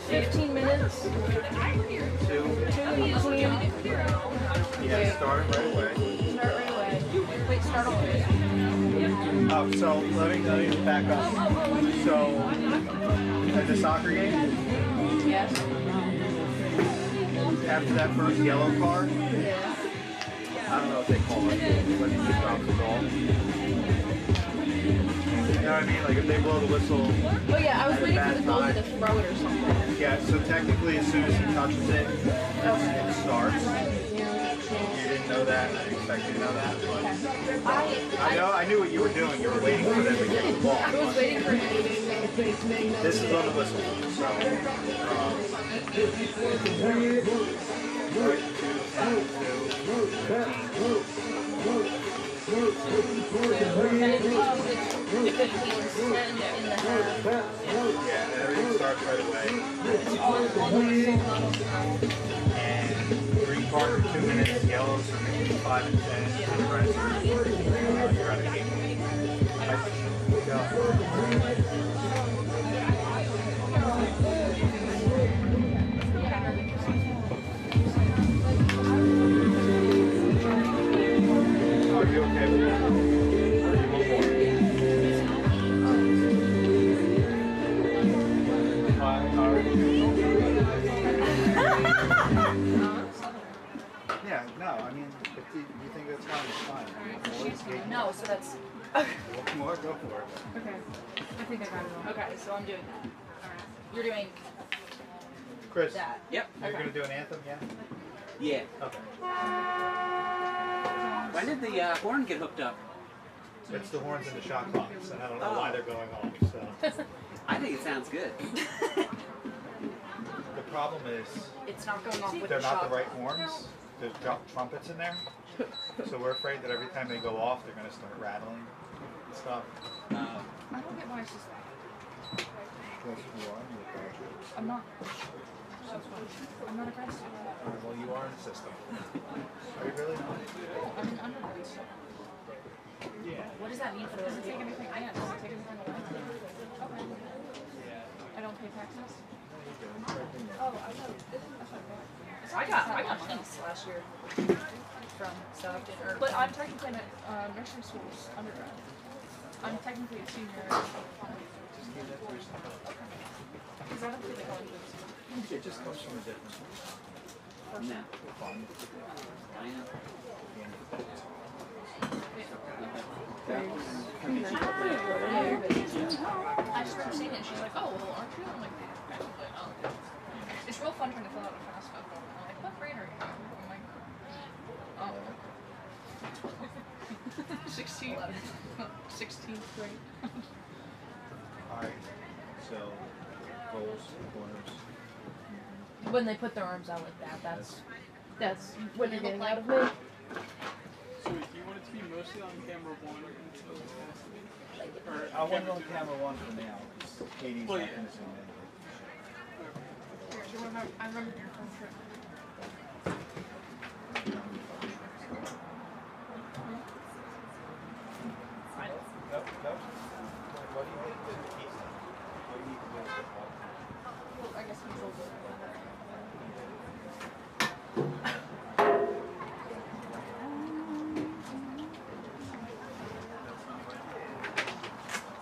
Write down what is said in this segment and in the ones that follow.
15 minutes. 2. 2 easy. Yeah, start right away. Start right away. Wait, start over. Oh, so let me back up. So, at the soccer game, Yes. after that first yellow card, Yeah. I don't know what they call it, when you just drop the ball. You know what I mean? Like if they blow the whistle. Oh yeah, I was waiting for the goalie to throw it or something. Yeah, so technically as soon as he touches it, it starts. You didn't know that, I didn't expect you to know that. But I knew what you were doing. You were waiting for them to get the ball. I was waiting for him. This is on the whistle. So, 15 in the half. yeah, and everything starts right away. And green card for 2 minutes, yellows for 5 and 10, and reds you're out of game. Are you okay with that? Or you want more? Yeah, no, I mean, if you think that's fine, it's fine. No, so that's... One more, go for it. Okay. I think I got it all. Okay, so I'm doing that. Alright. You're doing Chris, that. Yep. you're going to do an anthem, yeah? Yeah. Okay. When did the horn get hooked up? It's the horns in the shock box, and I don't know why they're going off, so. I think it sounds good. The problem is, It's not going off with they're the not shot. the right horns. There's trumpets in there. So we're afraid that every time they go off, they're going to start rattling and stuff. I don't get why it's just that. I'm not. I'm not aggressive. Well, you are in the system. Are you really not? I'm an undergrad. Yeah. What does that mean for the doesn't take anything? Yeah, does it take anything away? Okay. I don't pay taxes? Oh, I thought I got thanks last year from Stockton. But I'm technically in nursery school's undergrad. I'm technically a senior. Just give that to yourself. Because I don't feel like I'm It just comes from a different No. fund. I know. I just remember seeing it and she's like, oh, well, aren't you? I'm like, oh. It's real fun trying to fill out a FAFSA form. I'm like, what grade are you? I'm like, oh. 16th grade. Alright, so goals, corners. When they put their arms out like that, that's when you're getting out of me. So wait, you want it to be mostly on camera 1 until it has to be? Or I want it on camera 1 for now, because Katie's not going to zoom in. I remember your phone trip. Nope. What do you think the keys are? What do you need to do with the ball? Well, I guess he's over.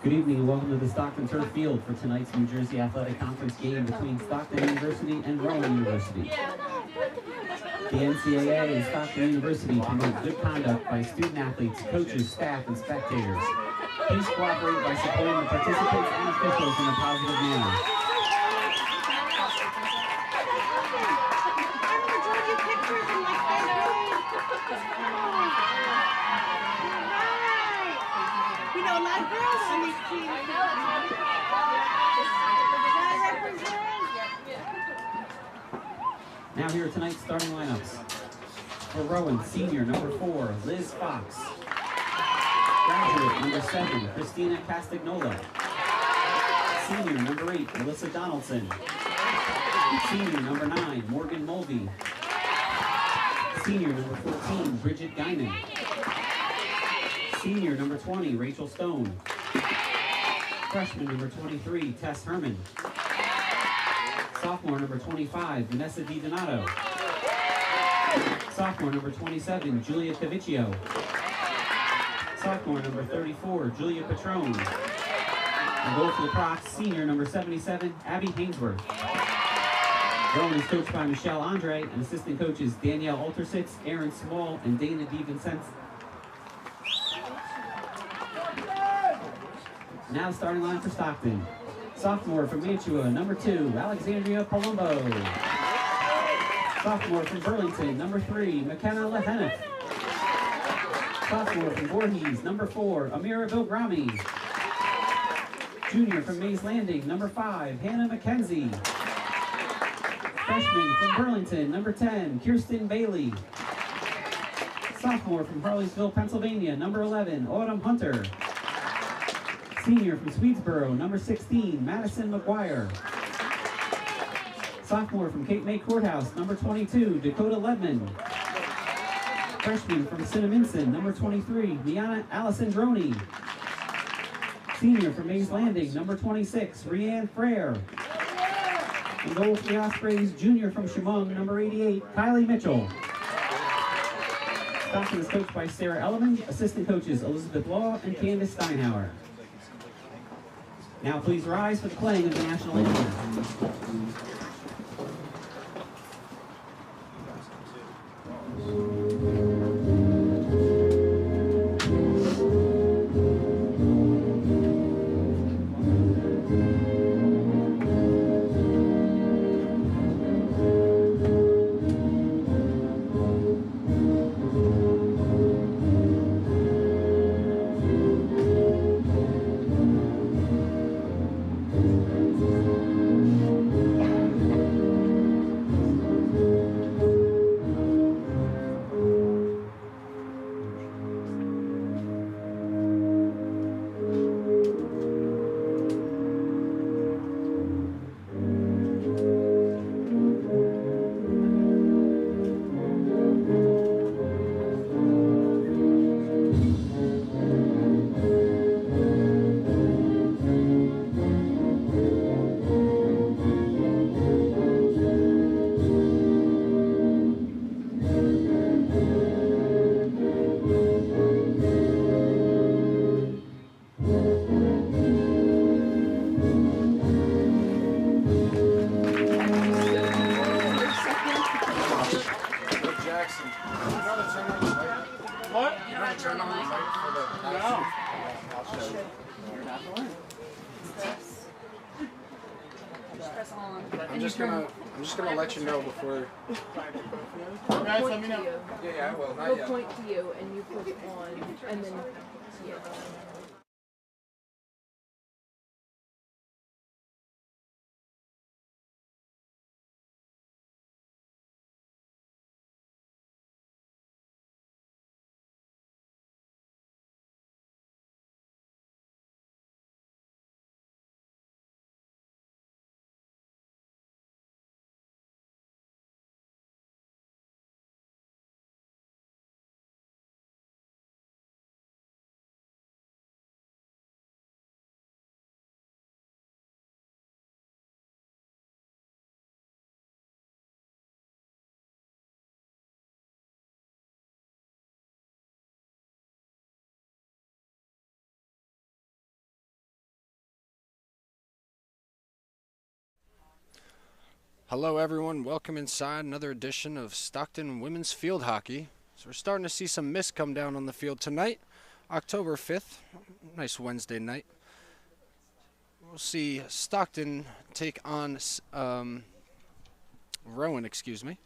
Good evening and welcome to the Stockton Turf Field for tonight's New Jersey Athletic Conference game between Stockton University and Rowan University. The NCAA and Stockton University promote good conduct by student athletes, coaches, staff, and spectators. Please cooperate by supporting the participants and officials in a positive manner. You know, a lot of girls on these teams. I know, Now here are tonight's starting lineups. For Rowan, senior, number 4, Liz Fox. Graduate, number 7, Christina Castagnola. Senior, number 8, Melissa Donaldson. Senior, number 9, Morgan Mulvey. Senior, number 14, Bridget Guinan. Senior, number 20, Rachel Stone. Freshman, number 23, Tess Herman. Sophomore number 25, Vanessa DiDonato. Sophomore number 27, Julia Cavicchio. Sophomore number 34, Julia Patrone. And goal for the Procs, senior number 77, Abby Hainsworth. Rowan is coached by Michelle Andre, and assistant coaches Danielle Altersitz, Aaron Small, and Dana DiVincenzo. Now the starting line for Stockton. Sophomore from Mantua, number 2, Alexandria Palumbo. Sophomore from Burlington, number 3, McKenna Lehennick. Sophomore from Voorhees, number 4, Amira Bilgrami. Junior from Mays Landing, number 5, Hannah McKenzie. Freshman from Burlington, number 10, Kirsten Bailey. Sophomore from Harleysville, Pennsylvania, number 11, Autumn Hunter. Senior from Swedesboro, number 16, Madison McGuire. Sophomore from Cape May Courthouse, number 22, Dakota Ledman. Freshman from Cinnaminson, number 23, Miana Alessandroni. Senior from Mays Landing, number 26, Rianne Frere. And goal for the Ospreys, junior from Chemung, number 88, Kylie Mitchell. Stockton is coached by Sarah Elliman, assistant coaches Elizabeth Law and Candace Steinhauer. Now please rise for the playing of the national anthem. I'm just gonna let you know before. Guys, let me know. Yeah, I will. Not He'll yet. point to you and you put it on, and then yeah. Hello, everyone. Welcome inside another edition of Stockton Women's Field Hockey. So we're starting to see some mist come down on the field tonight, October 5th. Nice Wednesday night. We'll see Stockton take on Rowan, excuse me.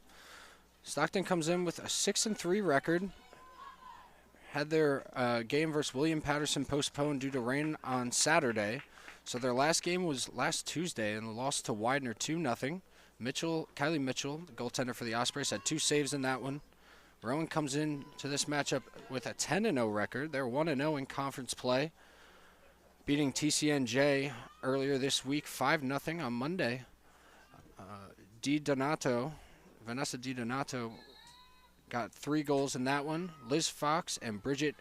Stockton comes in with a 6-3 record. Had their game versus William Patterson postponed due to rain on Saturday. So their last game was last Tuesday and lost to Widener 2-0. Kylie Mitchell, the goaltender for the Ospreys, had 2 saves in that one. Rowan comes in to this matchup with a 10-0 record. They're 1-0 in conference play, beating TCNJ earlier this week 5-0 on Monday. Vanessa DiDonato got 3 goals in that one. Liz Fox and Bridget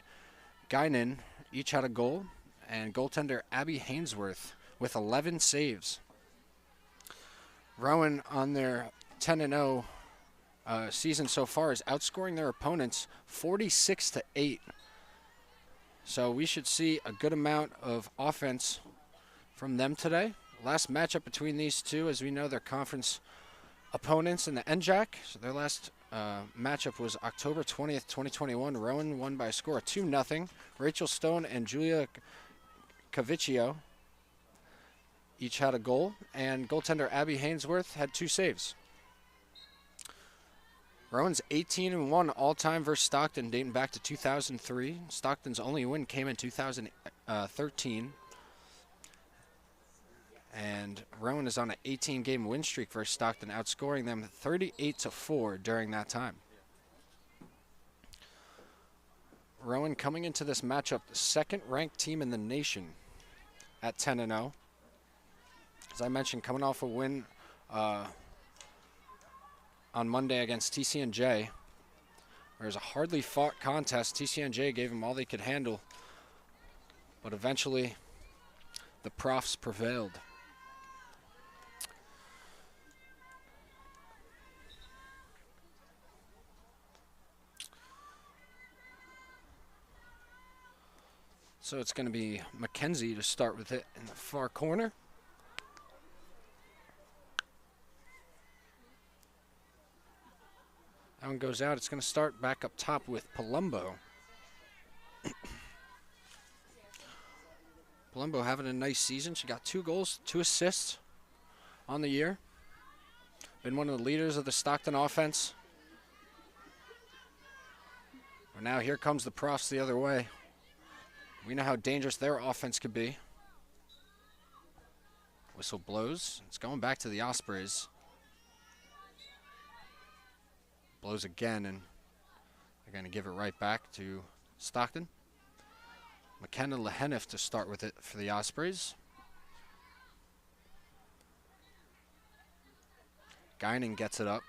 Guinan each had a goal, and goaltender Abby Hainsworth with 11 saves. Rowan on their 10-0 season so far is outscoring their opponents 46-8. So we should see a good amount of offense from them today. Last matchup between these two, as we know, they're conference opponents in the NJAC. So their last matchup was October 20th, 2021. Rowan won by a score of 2-0. Rachel Stone and Julia Caviccio each had a goal, and goaltender Abby Hainsworth had 2 saves. Rowan's 18-1 all-time versus Stockton, dating back to 2003. Stockton's only win came in 2013. And Rowan is on an 18-game win streak versus Stockton, outscoring them 38-4 during that time. Rowan coming into this matchup, the second-ranked team in the nation at 10-0. As I mentioned, coming off a win on Monday against TCNJ. It was a hardly fought contest. TCNJ gave them all they could handle, but eventually the Profs prevailed. So it's going to be Mackenzie to start with it in the far corner. That one goes out. It's going to start back up top with Palumbo. Palumbo having a nice season. She got 2 goals, 2 assists on the year. Been one of the leaders of the Stockton offense. But now here comes the Profs the other way. We know how dangerous their offense could be. Whistle blows. It's going back to the Ospreys. Blows again, and they're going to give it right back to Stockton. McKenna Leheniff to start with it for the Ospreys. Guinan gets it up.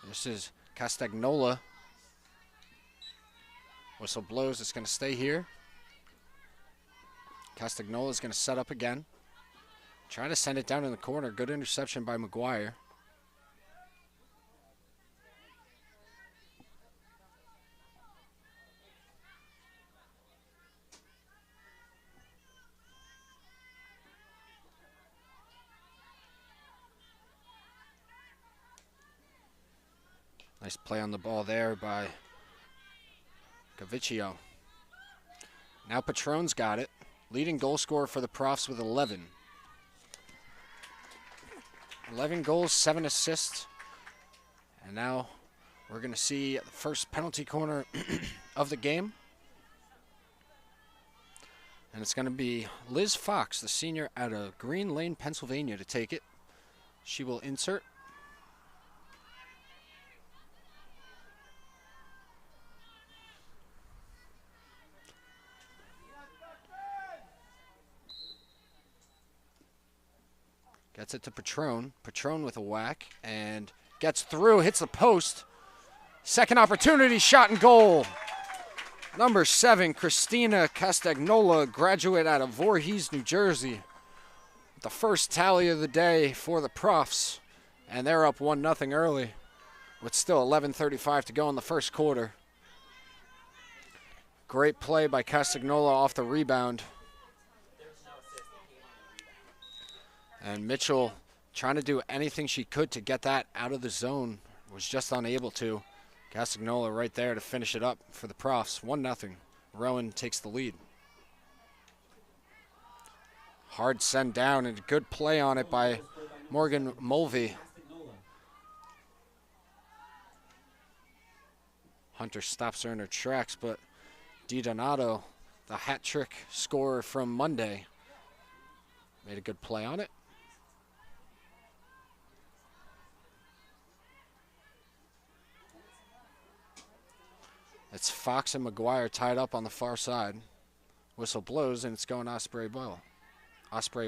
This is Castagnola. Whistle blows. It's going to stay here. Castagnola is going to set up again. Trying to send it down in the corner. Good interception by McGuire. Nice play on the ball there by Caviccio. Now Patron's got it. Leading goal scorer for the Profs with 11. 11 goals, 7 assists. And now we're going to see the first penalty corner of the game. And it's going to be Liz Fox, the senior out of Green Lane, Pennsylvania, to take it. She will insert. Gets it to Patron. Patron with a whack and gets through, hits the post. Second opportunity, shot and goal. Number 7, Christina Castagnola, graduate out of Voorhees, New Jersey. The first tally of the day for the Profs. And they're up 1-0 early with still 11:35 to go in the first quarter. Great play by Castagnola off the rebound. And Mitchell trying to do anything she could to get that out of the zone. Was just unable to. Castagnola right there to finish it up for the Profs. 1-0. Rowan takes the lead. Hard send down and good play on it by Morgan Mulvey. Hunter stops her in her tracks, but DiDonato, the hat trick scorer from Monday, made a good play on it. It's Fox and McGuire tied up on the far side. Whistle blows, and it's going Osprey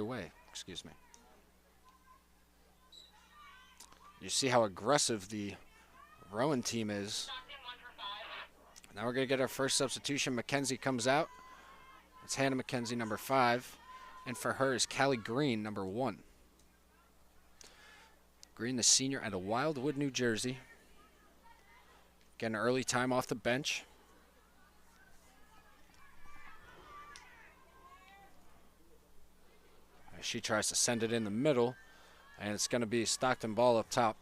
way, excuse me. You see how aggressive the Rowan team is. Now we're going to get our first substitution. Mackenzie comes out. It's Hannah McKenzie, number 5. And for her is Callie Green, number 1. Green, the senior out of Wildwood, New Jersey. Getting early time off the bench. She tries to send it in the middle, and it's going to be Stockton ball up top.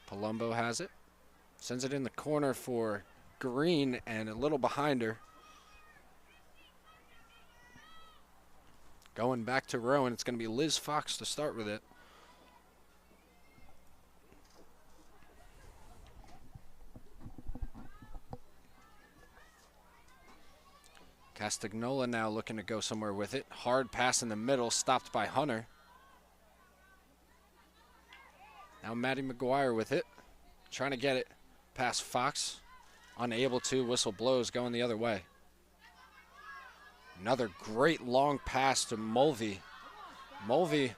Palumbo has it. Sends it in the corner for Green, and a little behind her. Going back to Rowan, it's going to be Liz Fox to start with it. Castagnola now looking to go somewhere with it. Hard pass in the middle, stopped by Hunter. Now Maddie McGuire with it. Trying to get it past Fox. Unable to. Whistle blows, going the other way. Another great long pass to Mulvey. Mulvey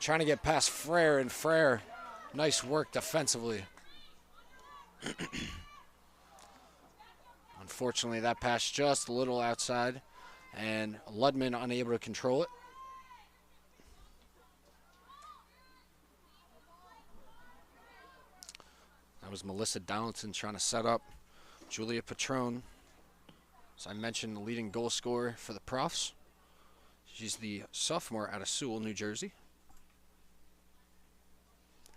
trying to get past Frere, and Frere, nice work defensively. Unfortunately, that pass just a little outside, and Ludman unable to control it. That was Melissa Donaldson trying to set up Julia Patron. As I mentioned, the leading goal scorer for the Profs. She's the sophomore out of Sewell, New Jersey.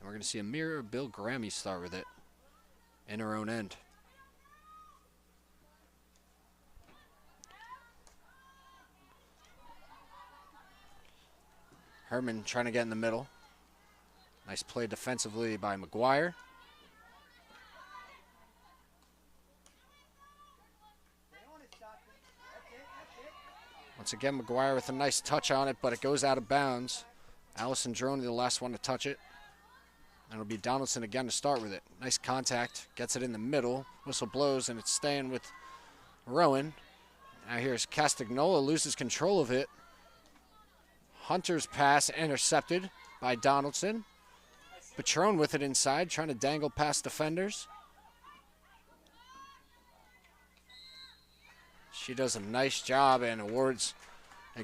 And we're going to see Amira Bill Grammy start with it in her own end. Herman trying to get in the middle. Nice play defensively by McGuire. Once again, McGuire with a nice touch on it, but it goes out of bounds. Allison Droney, the last one to touch it. And it'll be Donaldson again to start with it. Nice contact, gets it in the middle. Whistle blows, and it's staying with Rowan. Now here's Castagnola, loses control of it. Hunter's pass intercepted by Donaldson. Patron with it inside, trying to dangle past defenders. She does a nice job and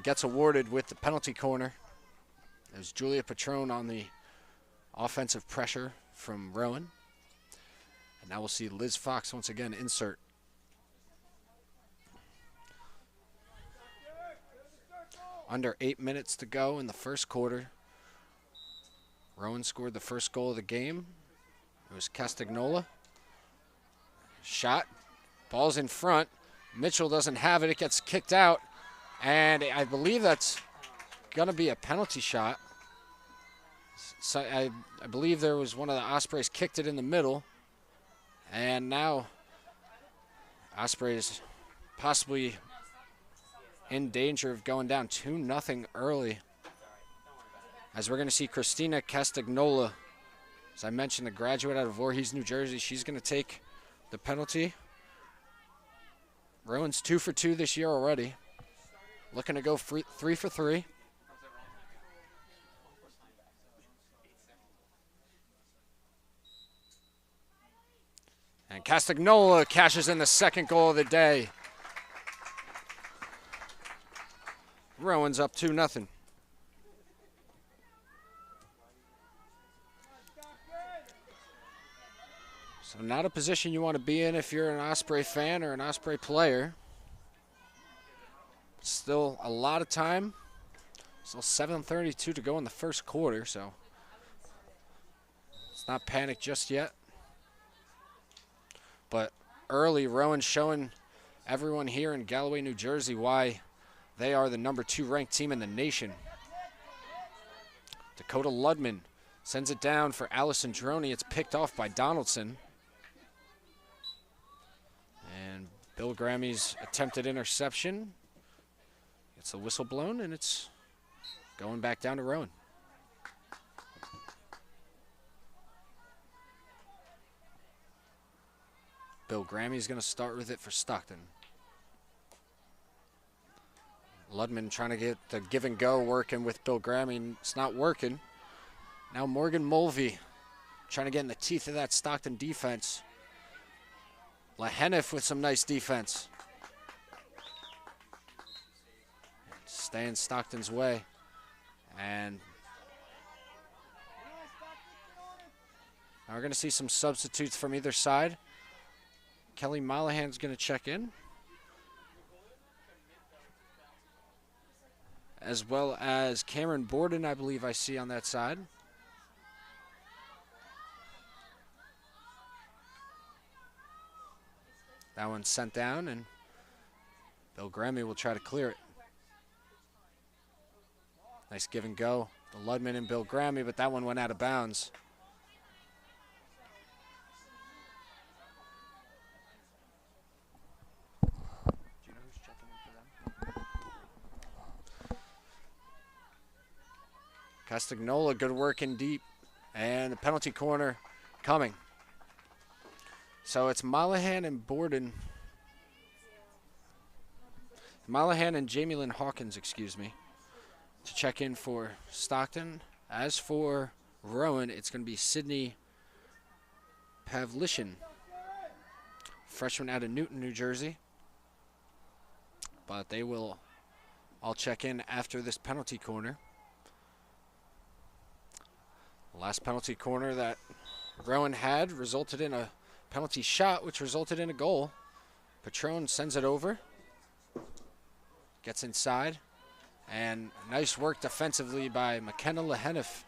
gets awarded with the penalty corner. There's Julia Patron on the offensive pressure from Rowan. And now we'll see Liz Fox once again insert. Under 8 minutes to go in the first quarter. Rowan scored the first goal of the game. It was Castagnola. Shot. Ball's in front. Mitchell doesn't have it. It gets kicked out. And I believe that's going to be a penalty shot. So I believe there was one of the Ospreys kicked it in the middle. And now Ospreys possibly in danger of going down 2-0 early. As we're going to see Christina Castagnola, as I mentioned, the graduate out of Voorhees, New Jersey. She's going to take the penalty. Rowan's 2 for 2 this year already. Looking to go 3 for 3. And Castagnola cashes in the second goal of the day. Rowan's up 2-0. So not a position you want to be in if you're an Osprey fan or an Osprey player. Still a lot of time. Still 7:32 to go in the first quarter, so it's not panic just yet. But early, Rowan showing everyone here in Galloway, New Jersey why they are the number 2 ranked team in the nation. Dakota Ludman sends it down for Allison Droney. It's picked off by Donaldson. And Bill Grammy's attempted interception. It's a whistle blown, and it's going back down to Rowan. Bill Grammy's going to start with it for Stockton. Ludman trying to get the give and go working with Bill Grammy. It's not working. Now Morgan Mulvey trying to get in the teeth of that Stockton defense. Lehenif with some nice defense. Stay in Stockton's way. And now we're going to see some substitutes from either side. Kelly Mollahan's going to check in, as well as Cameron Borden, I believe I see on that side. That one's sent down, and Bill Grammy will try to clear it. Nice give and go. The Ludman and Bill Grammy, but that one went out of bounds. Do you know who's checking in for them? Castagnola, good work in deep. And the penalty corner coming. So it's Mollahan and Borden. Mollahan and Jamie Lynn Hawkins, excuse me, to check in for Stockton. As for Rowan, it's going to be Sydney Pavlishin, freshman out of Newton, New Jersey. But they will all check in after this penalty corner. The last penalty corner that Rowan had resulted in a penalty shot, which resulted in a goal. Patron sends it over, gets inside, and nice work defensively by McKenna Lehenif.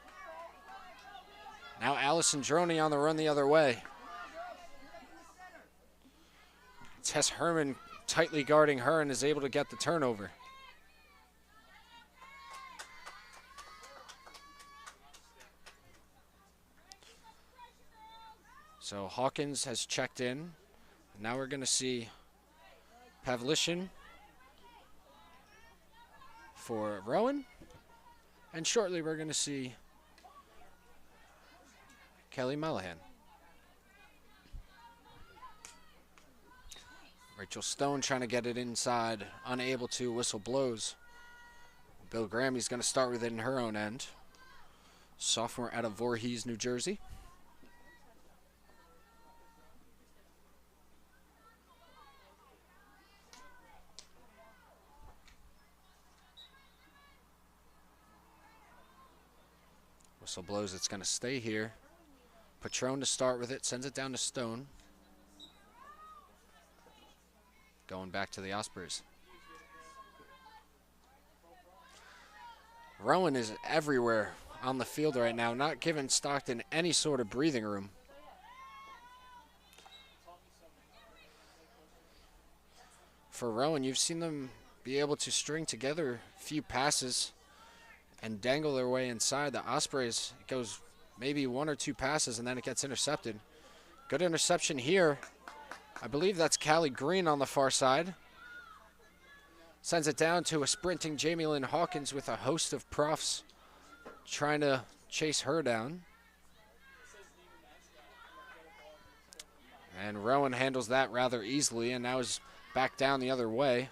Now Allison Droney on the run the other way. Tess Herman tightly guarding her and is able to get the turnover. So Hawkins has checked in. Now we're going to see Pavlishin for Rowan. And shortly we're going to see Kelly Mollahan. Rachel Stone trying to get it inside, unable to, whistle blows. Bill Grammy's going to start with it in her own end. Sophomore out of Voorhees, New Jersey. Whistle blows, it's going to stay here. Patron to start with it, sends it down to Stone. Going back to the Ospreys. Rowan is everywhere on the field right now, not giving Stockton any sort of breathing room. For Rowan, you've seen them be able to string together a few passes and dangle their way inside. The Ospreys, it goes maybe one or two passes and then it gets intercepted. Good interception here. I believe that's Callie Green on the far side. Sends it down to a sprinting Jamie Lynn Hawkins with a host of profs trying to chase her down. And Rowan handles that rather easily and now is back down the other way.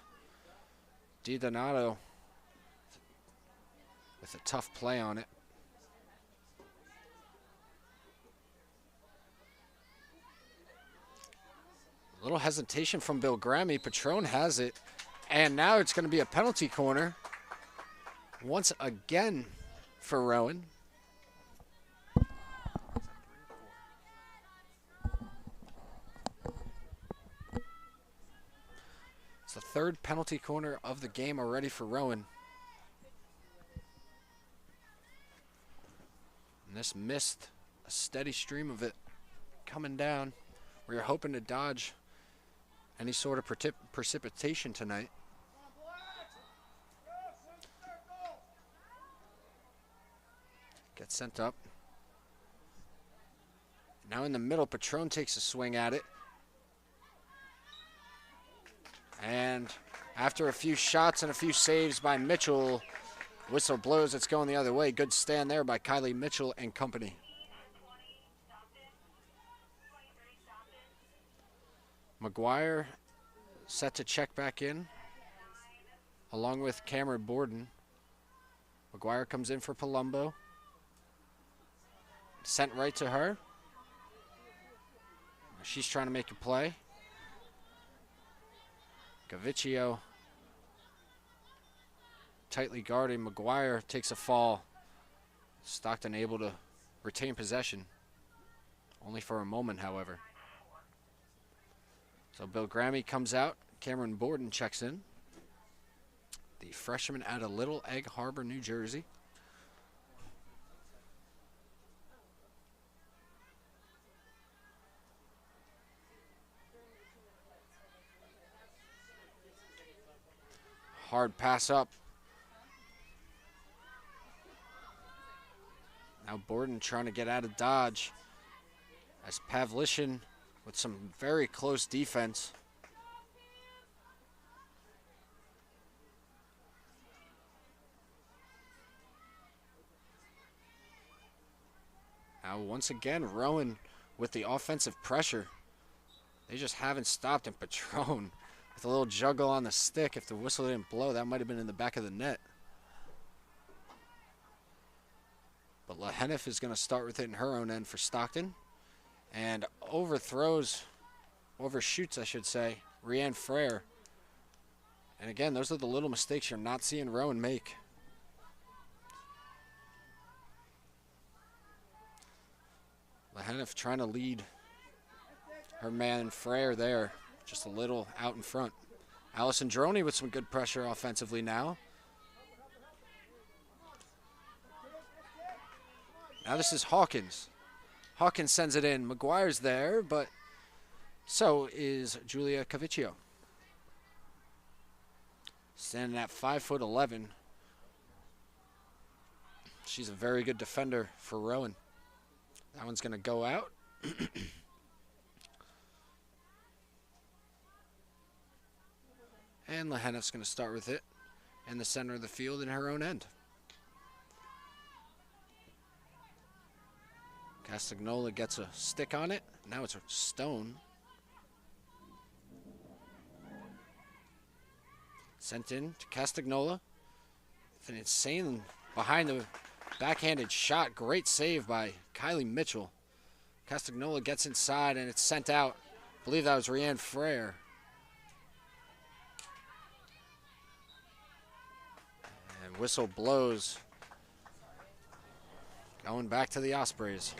DiDonato with a tough play on it. A little hesitation from Bill Grammy. Patron has it. And now it's going to be a penalty corner once again for Rowan. It's the third penalty corner of the game already for Rowan. And this missed a steady stream of it coming down. We were hoping to dodge any sort of precipitation tonight. Gets sent up. Now in the middle, Patron takes a swing at it. And after a few shots and a few saves by Mitchell, whistle blows, it's going the other way. Good stand there by Kylie Mitchell and company. McGuire set to check back in, along with Cameron Borden. McGuire comes in for Palumbo. Sent right to her. She's trying to make a play. Gaviccio tightly guarding. McGuire takes a fall. Stockton able to retain possession. Only for a moment, however. So Bill Grammy comes out. Cameron Borden checks in. The freshman out of Little Egg Harbor, New Jersey. Hard pass up. Now Borden trying to get out of dodge. As Pavlishin with some very close defense. Now once again, Rowan with the offensive pressure. They just haven't stopped, and Patron with a little juggle on the stick. If the whistle didn't blow, that might have been in the back of the net. But Lehenif is going to start with it in her own end for Stockton. And overshoots, I should say, Rianne Frere. And again, those are the little mistakes you're not seeing Rowan make. Lehenif trying to lead her man Frere there, just a little out in front. Allison Droney with some good pressure offensively now. Now this is Hawkins. Hawkins sends it in. McGuire's there, but so is Julia Caviccio. Standing at 5'11". She's a very good defender for Rowan. That one's going to go out. And Lehenif's going to start with it in the center of the field in her own end. Castagnola gets a stick on it. Now it's a stone. Sent in to Castagnola. An insane behind the backhanded shot. Great save by Kylie Mitchell. Castagnola gets inside and it's sent out. I believe that was Rianne Frere. And whistle blows. Going back to the Ospreys.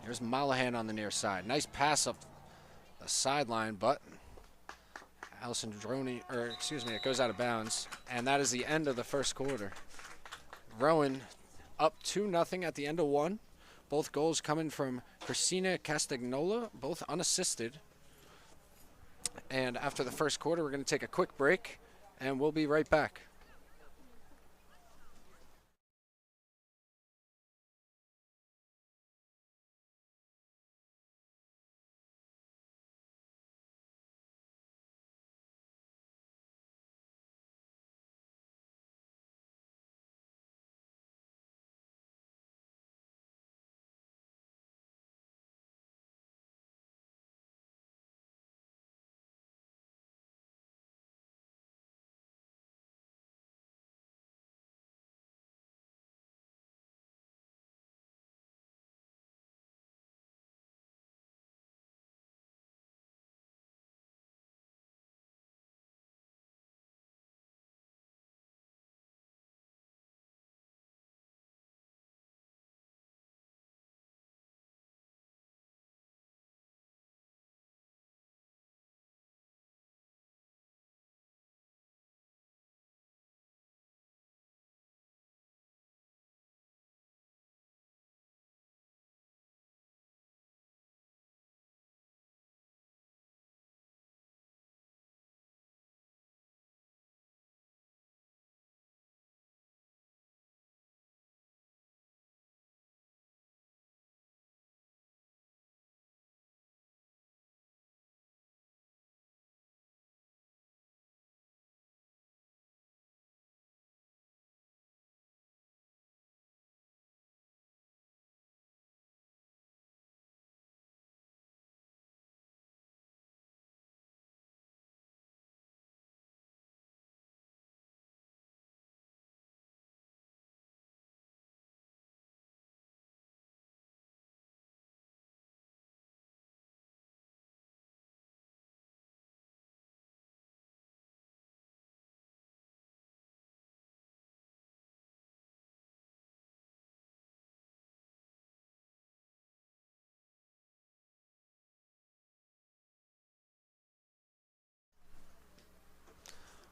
Here's Malahan on the near side. Nice pass up the sideline, but Allison Droney, it goes out of bounds. And that is the end of the first quarter. Rowan up 2-0 at the end of one. Both goals coming from Christina Castagnola, both unassisted. And after the first quarter, we're going to take a quick break, and we'll be right back.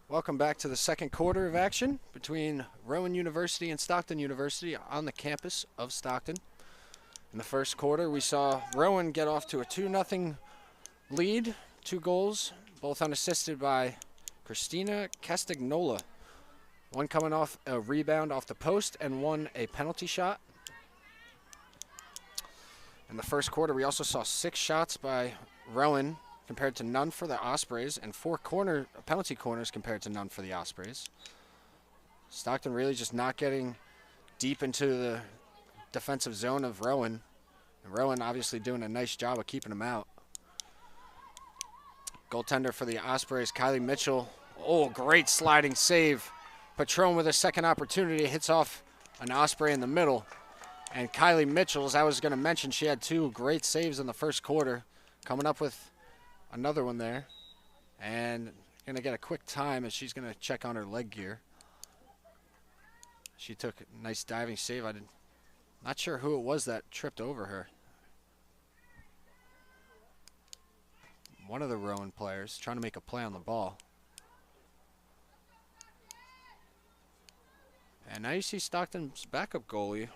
Welcome back to the second quarter of action between Rowan University and Stockton University on the campus of Stockton. In the first quarter, we saw Rowan get off to a 2-0 lead, 2 goals, both unassisted by Christina Castagnola. One coming off a rebound off the post and one a penalty shot. In the first quarter, we also saw 6 shots by Rowan compared to none for the Ospreys, and 4 penalty corners compared to none for the Ospreys. Stockton really just not getting deep into the defensive zone of Rowan. And Rowan obviously doing a nice job of keeping them out. Goaltender for the Ospreys, Kylie Mitchell. Oh, great sliding save. Patron with a second opportunity hits off an Osprey in the middle. And Kylie Mitchell, as I was going to mention, she had 2 great saves in the first quarter. Coming up with another one there, and going to get a quick time as she's going to check on her leg gear. She took a nice diving save. Not sure who it was that tripped over her. One of the Rowan players trying to make a play on the ball. And now you see Stockton's backup goalie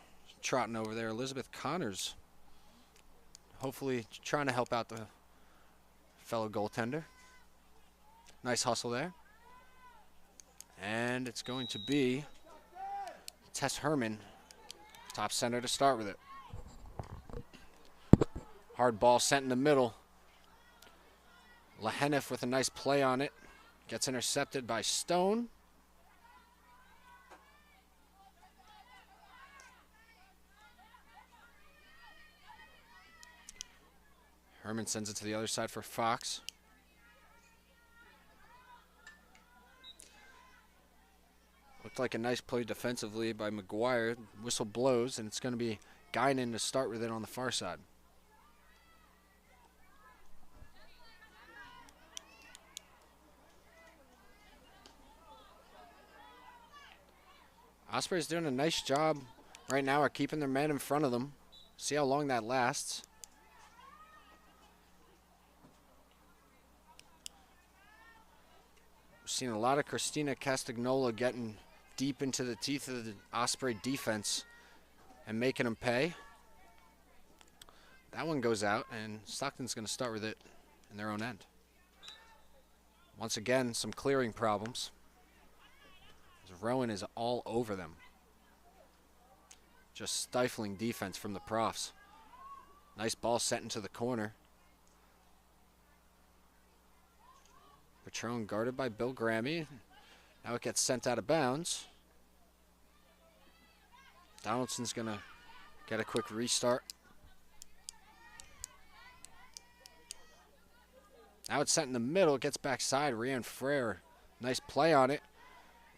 trotting over there, Elizabeth Connors. Hopefully trying to help out the fellow goaltender. Nice hustle there. And it's going to be Tess Herman, top center to start with it. Hard ball sent in the middle. Lahenif with a nice play on it. Gets intercepted by Stone. Herman sends it to the other side for Fox. Looked like a nice play defensively by McGuire. Whistle blows, and it's going to be Guinan to start with it on the far side. Osprey's doing a nice job right now of keeping their men in front of them. See how long that lasts. Seen a lot of Christina Castagnola getting deep into the teeth of the Osprey defense and making them pay. That one goes out, and Stockton's going to start with it in their own end. Once again, some clearing problems. Rowan is all over them. Just stifling defense from the profs. Nice ball set into the corner. Patron guarded by Bill Grammy. Now it gets sent out of bounds. Donaldson's going to get a quick restart. Now it's sent in the middle. It gets backside. Rianne Frere. Nice play on it.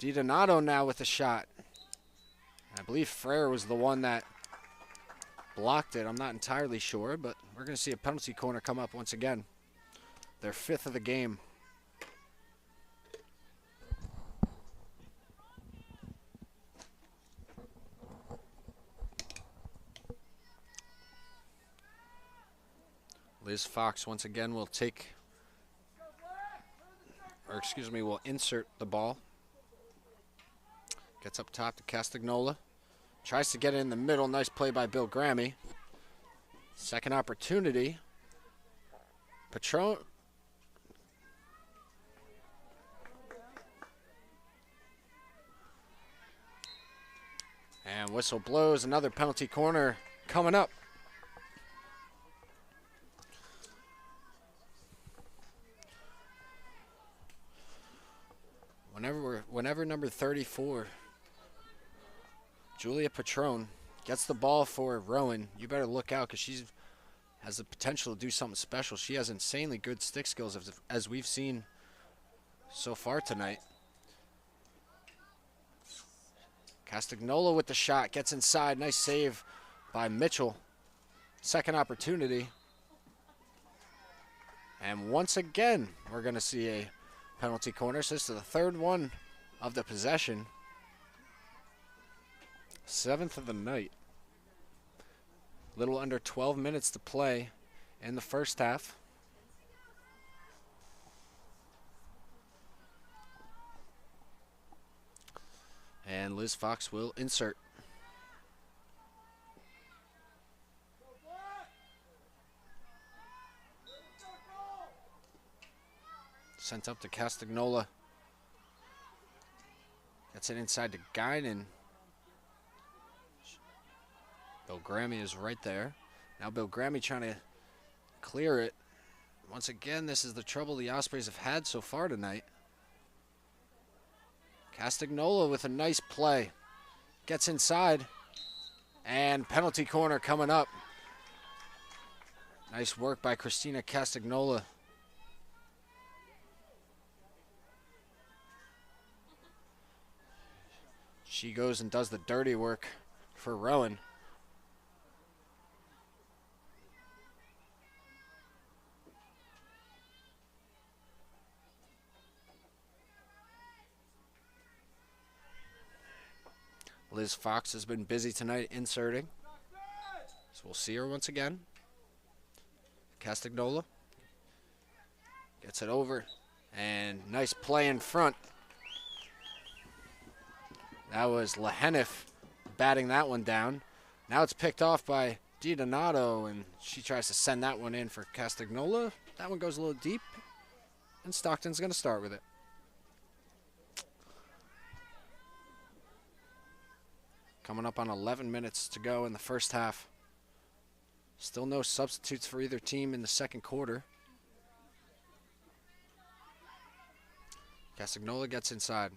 DiDonato now with a shot. I believe Frere was the one that blocked it. I'm not entirely sure, but we're going to see a penalty corner come up once again. Their 5th of the game. Liz Fox once again will will insert the ball. Gets up top to Castagnola. Tries to get it in the middle. Nice play by Bill Grammy. Second opportunity. Patron. And whistle blows. Another penalty corner coming up. Whenever number 34, Julia Patron, gets the ball for Rowan, you better look out because she has the potential to do something special. She has insanely good stick skills as we've seen so far tonight. Castagnola with the shot, gets inside. Nice save by Mitchell. Second opportunity. And once again, we're going to see a penalty corner. So this is the third one of the possession. 7th of the night. Little under 12 minutes to play in the first half. And Liz Fox will insert. Sent up to Castagnola. Gets it inside to Guinan. Bill Grammy is right there. Now Bill Grammy trying to clear it. Once again, this is the trouble the Ospreys have had so far tonight. Castagnola with a nice play. Gets inside. And penalty corner coming up. Nice work by Christina Castagnola. She goes and does the dirty work for Rowan. Liz Fox has been busy tonight inserting. So we'll see her once again. Castagnola gets it over. And nice play in front. That was Lehenif batting that one down. Now it's picked off by DiDonato, and she tries to send that one in for Castagnola. That one goes a little deep, and Stockton's going to start with it. Coming up on 11 minutes to go in the first half. Still no substitutes for either team in the second quarter. Castagnola gets inside.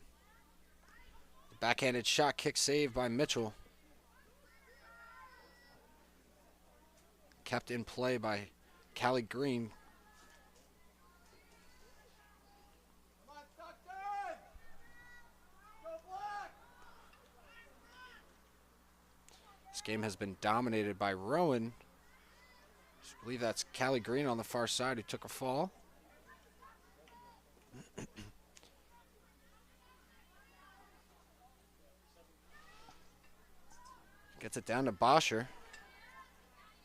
Backhanded shot kick saved by Mitchell. Kept in play by Callie Green. This game has been dominated by Rowan. I believe that's Callie Green on the far side who took a fall. Gets it down to Boscher.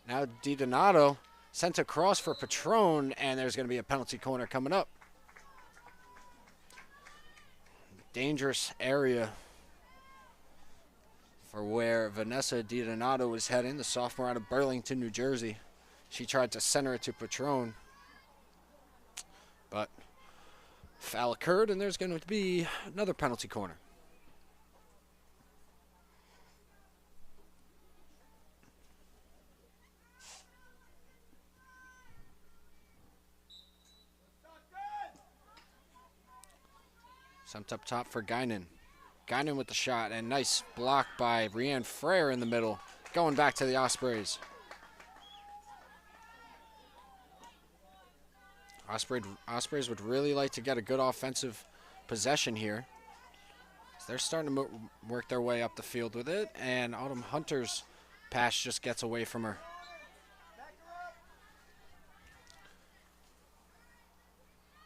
Now DiDonato sent across for Patron, and there's going to be a penalty corner coming up. Dangerous area for where Vanessa DiDonato was heading, the sophomore out of Burlington, New Jersey. She tried to center it to Patron, but foul occurred, and there's going to be another penalty corner. Sent up top for Guinan. Guinan with the shot, and nice block by Brianne Frere in the middle. Going back to the Ospreys. Ospreys would really like to get a good offensive possession here. So they're starting to work their way up the field with it, and Autumn Hunter's pass just gets away from her.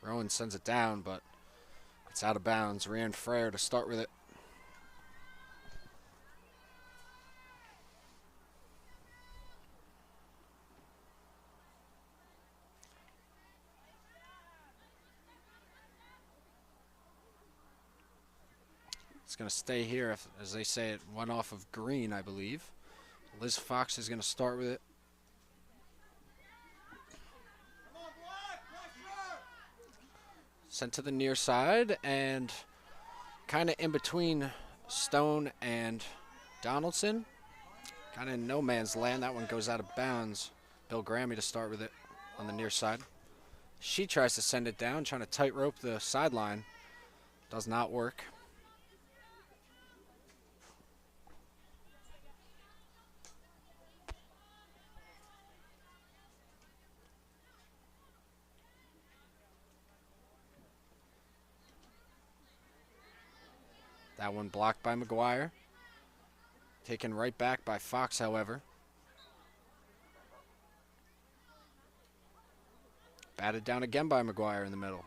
Rowan sends it down, but it's out of bounds. Brianne Frere to start with it. It's going to stay here, as they say, it went off of green, I believe. Liz Fox is going to start with it. Sent to the near side, and kind of in between Stone and Donaldson. Kind of in no man's land. That one goes out of bounds. Bill Grammy to start with it on the near side. She tries to send it down, trying to tightrope the sideline. Does not work. That one blocked by McGuire. Taken right back by Fox, however. Batted down again by McGuire in the middle.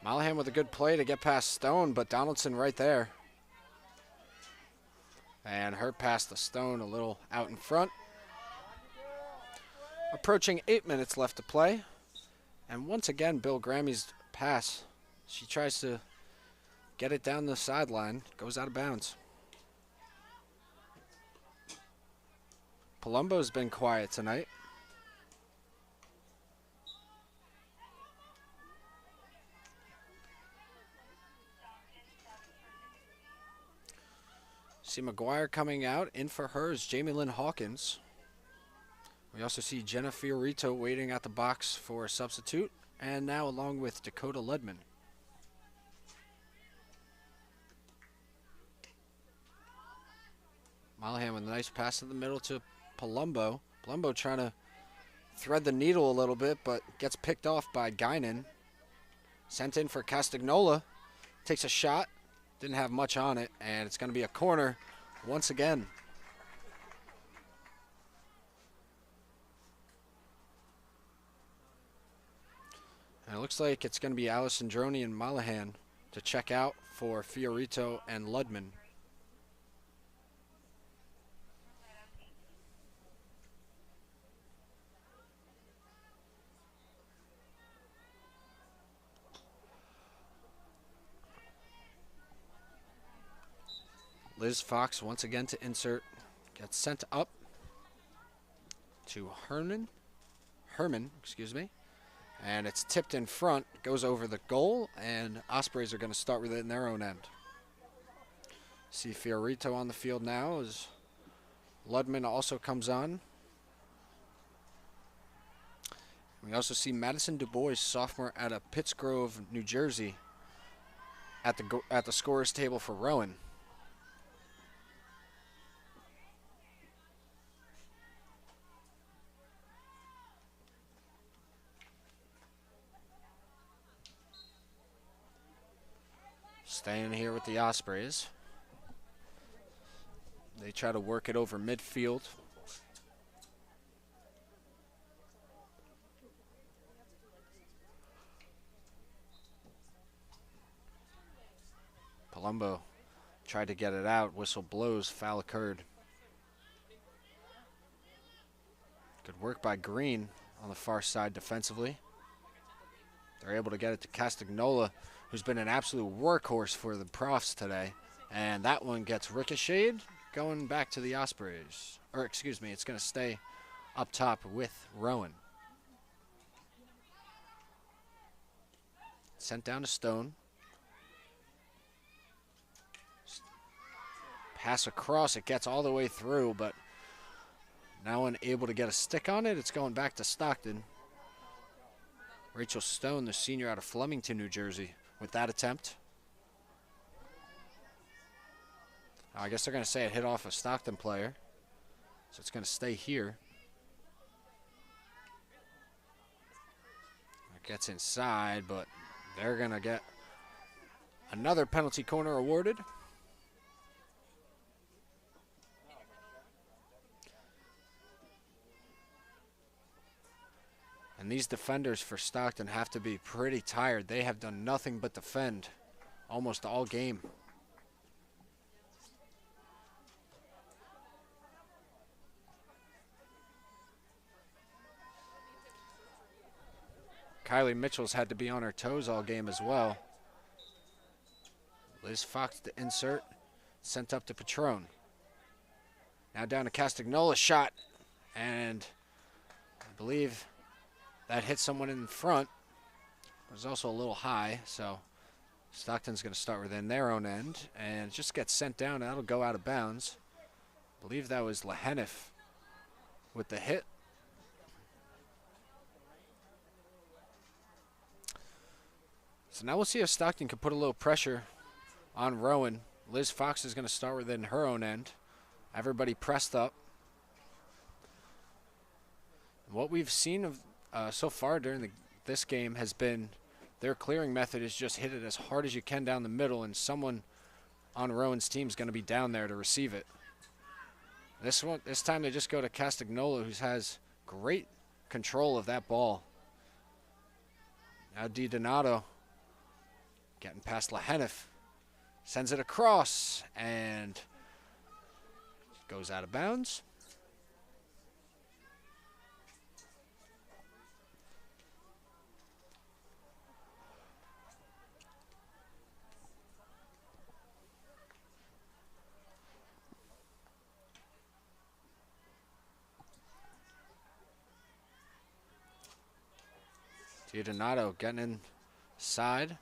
Mollahan with a good play to get past Stone, but Donaldson right there. And her pass to Stone a little out in front. Approaching 8 minutes left to play. And once again, Bill Grammy's pass. She tries to get it down the sideline. Goes out of bounds. Palumbo's been quiet tonight. See McGuire coming out. In for her is Jamie Lynn Hawkins. We also see Jenna Fiorito waiting at the box for a substitute. And now along with Dakota Ledman. Mollahan with a nice pass in the middle to Palumbo. Palumbo trying to thread the needle a little bit, but gets picked off by Guinan. Sent in for Castagnola. Takes a shot. Didn't have much on it, and it's going to be a corner once again. And it looks like it's going to be Allison Droney and Mollahan to check out for Fiorito and Ludman. Liz Fox once again to insert. Gets sent up to Herman, excuse me. And it's tipped in front, goes over the goal, and Ospreys are going to start with it in their own end. See Fiorito on the field now as Ludman also comes on. We also see Madison DuBois, sophomore out of Pittsgrove, New Jersey, at the scorer's table for Rowan. Staying here with the Ospreys. They try to work it over midfield. Palumbo tried to get it out. Whistle blows. Foul occurred. Good work by Green on the far side defensively. They're able to get it to Castagnola, who's been an absolute workhorse for the Profs today. And that one gets ricocheted, going back to the Ospreys. Or, excuse me, it's going to stay up top with Rowan. Sent down to Stone. Pass across, it gets all the way through, but now unable to get a stick on it. It's going back to Stockton. Rachel Stone, the senior out of Flemington, New Jersey, with that attempt. I guess they're going to say it hit off a Stockton player, so it's going to stay here. It gets inside, but they're going to get another penalty corner awarded. And these defenders for Stockton have to be pretty tired. They have done nothing but defend almost all game. Kylie Mitchell's had to be on her toes all game as well. Liz Fox to insert, sent up to Patron. Now down to Castagnola, shot, and I believe that hit someone in front. It was also a little high, so Stockton's going to start within their own end and just gets sent down, and that'll go out of bounds. I believe that was Lehenif with the hit. So now we'll see if Stockton can put a little pressure on Rowan. Liz Fox is going to start within her own end. Everybody pressed up. What we've seen of so far during this game has been their clearing method is just hit it as hard as you can down the middle, and someone on Rowan's team is going to be down there to receive it. This time they just go to Castagnola, who has great control of that ball. Now DiDonato getting past Lehenif, sends it across, and goes out of bounds. DiDonato getting inside.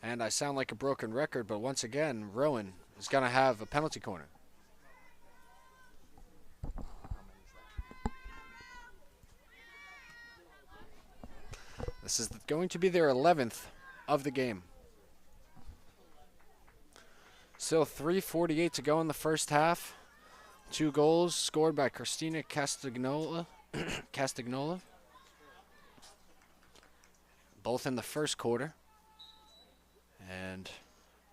And I sound like a broken record, but once again, Rowan is going to have a penalty corner. This is going to be their 11th of the game. Still 3:48 to go in the first half. 2 goals scored by Christina Castagnola. Both in the first quarter. And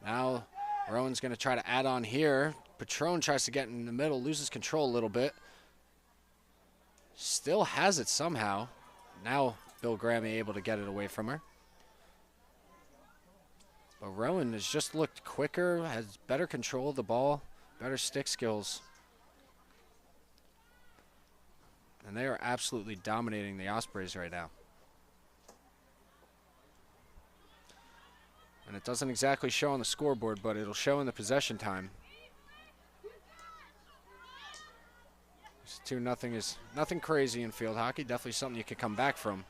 now Rowan's going to try to add on here. Patron tries to get in the middle, loses control a little bit. Still has it somehow. Now Bill Grammy able to get it away from her. But Rowan has just looked quicker, has better control of the ball, better stick skills. And they are absolutely dominating the Ospreys right now. And it doesn't exactly show on the scoreboard, but it'll show in the possession time. 2-0 is nothing crazy in field hockey. Definitely something you could come back from.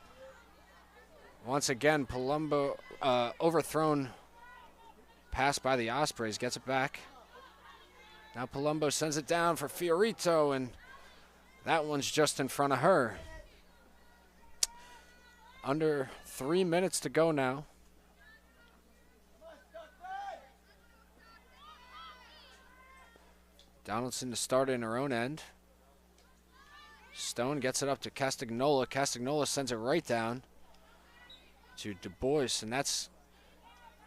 Once again, Palumbo overthrown pass by the Ospreys, gets it back. Now Palumbo sends it down for Fiorito, and that one's just in front of her. Under 3 minutes to go now. Donaldson to start in her own end. Stone gets it up to Castagnola. Castagnola sends it right down to Du Bois, and that's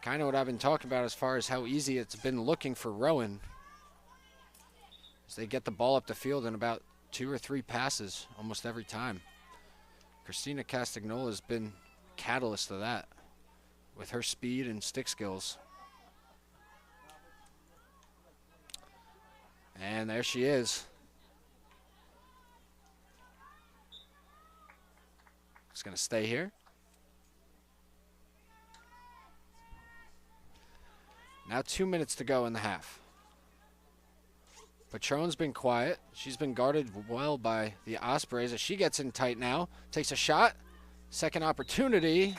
kind of what I've been talking about as far as how easy it's been looking for Rowan. As they get the ball up the field in about 2 or 3 passes almost every time. Christina Castagnola has been catalyst of that with her speed and stick skills. And there she is. Just going to stay here. Now 2 minutes to go in the half. Patron's been quiet. She's been guarded well by the Ospreys as she gets in tight now. Takes a shot. Second opportunity.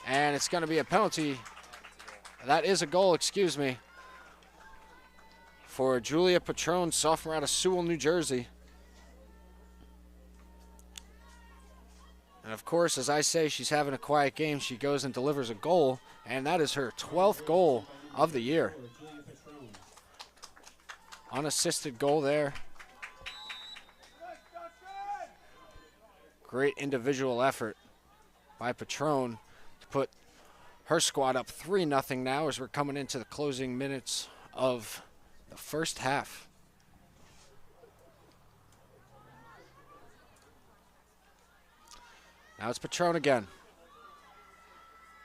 And it's going to be a penalty. That is a goal, excuse me, for Julia Patron, sophomore out of Sewell, New Jersey. And of course, as I say, she's having a quiet game. She goes and delivers a goal, and that is her 12th goal of the year. Unassisted goal there. Great individual effort by Patron to put her squad up 3-0 now as we're coming into the closing minutes of the first half. Now it's Patron again.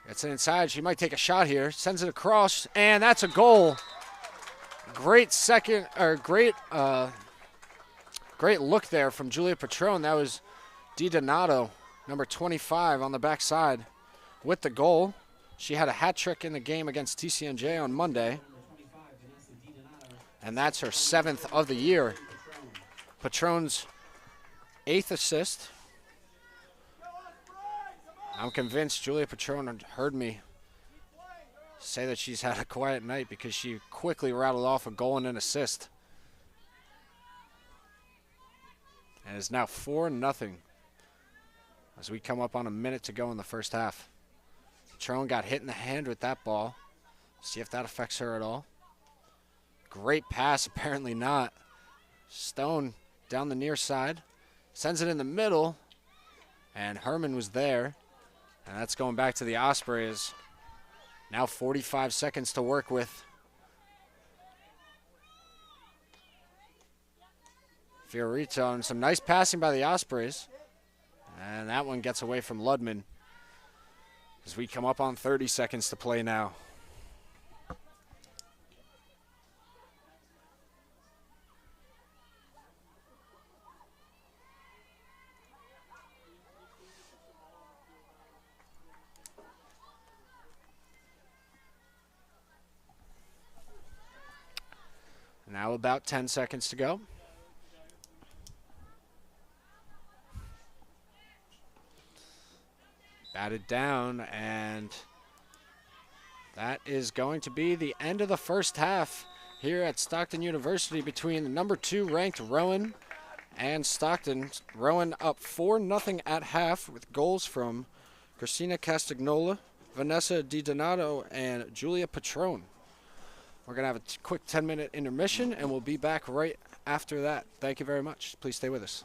Gets it inside. She might take a shot here. Sends it across, and that's a goal. Great great look there from Julia Patron. That was DiDonato, number 25, on the backside with the goal. She had a hat trick in the game against TCNJ on Monday. And that's her 7th of the year. Patron's 8th assist. I'm convinced Julia Patron heard me say that she's had a quiet night because she quickly rattled off a goal and an assist. And it's now 4-0 as we come up on a minute to go in the first half. Patron got hit in the hand with that ball. See if that affects her at all. Great pass, apparently not. Stone down the near side. Sends it in the middle. And Herman was there. And that's going back to the Ospreys. Now 45 seconds to work with. Fiorito, and some nice passing by the Ospreys. And that one gets away from Ludman as we come up on 30 seconds to play now. Now about 10 seconds to go. Batted down, and that is going to be the end of the first half here at Stockton University between the number 2 ranked Rowan and Stockton. Rowan up 4-0 at half with goals from Christina Castagnola, Vanessa DiDonato, and Julia Patron. We're going to have a quick 10-minute intermission, and we'll be back right after that. Thank you very much. Please stay with us.